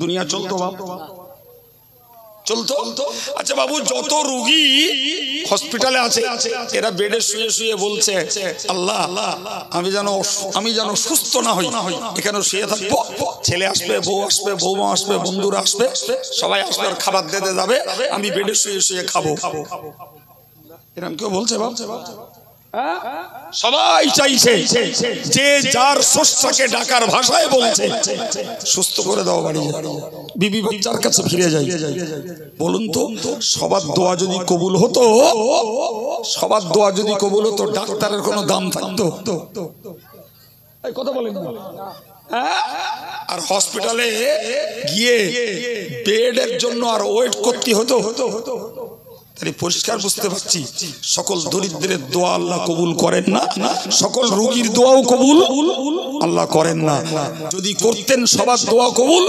দুনিয়া চলতো আচ্ছা বাবু, যত রোগী হসপিটালে আছে এরা বেডে শুয়ে শুয়ে বলছে, আল্লাহ আমি যেন সুস্থ না হই, এখানে শুয়ে থাকবো, ছেলে আসবে, বউ আসবে, বৌমা আসবে, বন্ধুরা আসবে, সবাই আসবে, আর খাবার দিতে যাবে, আমি বেডে শুয়ে শুয়ে খাবো। এরকম কেউ বলছে? সবাই চাইছে যে যার স্রষ্টাকে ডাকার ভাষায় বলছে, সুস্থ করে দাও, বাড়ি বিবি বাচ্চার কাছে ফিরে যাই। বলুন তো, সবার দোয়া যদি কবুল হতো, ডাক্তারের কোনো দাম থাকতো? কথা বলেন। আর হসপিটালে গিয়ে বেডের জন্য আর ওয়েট করতে হতো, তাই পরিষ্কার বুঝতে পারছি সকল দরিদ্রের দোয়া আল্লাহ কবুল করেন না, সকল রোগীর দোয়াও কবুল আল্লাহ করেন না। যদি করতেন সবার দোয়া কবুল,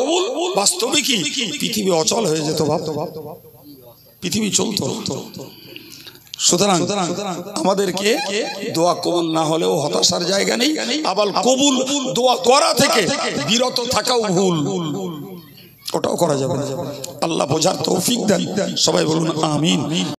বাস্তবে কি পৃথিবী অচল হয়ে যেত, পৃথিবী চলতো। সুতরাং আমাদেরকে দোয়া কবুল না হলেও হতাশার জায়গা নেই, আবার কবুল দোয়া করা থেকে বিরত থাকাও ভুল, ওটাও করা যাবে না। আল্লাহ বোঝার তৌফিক দেন, সবাই বলুন আমিন।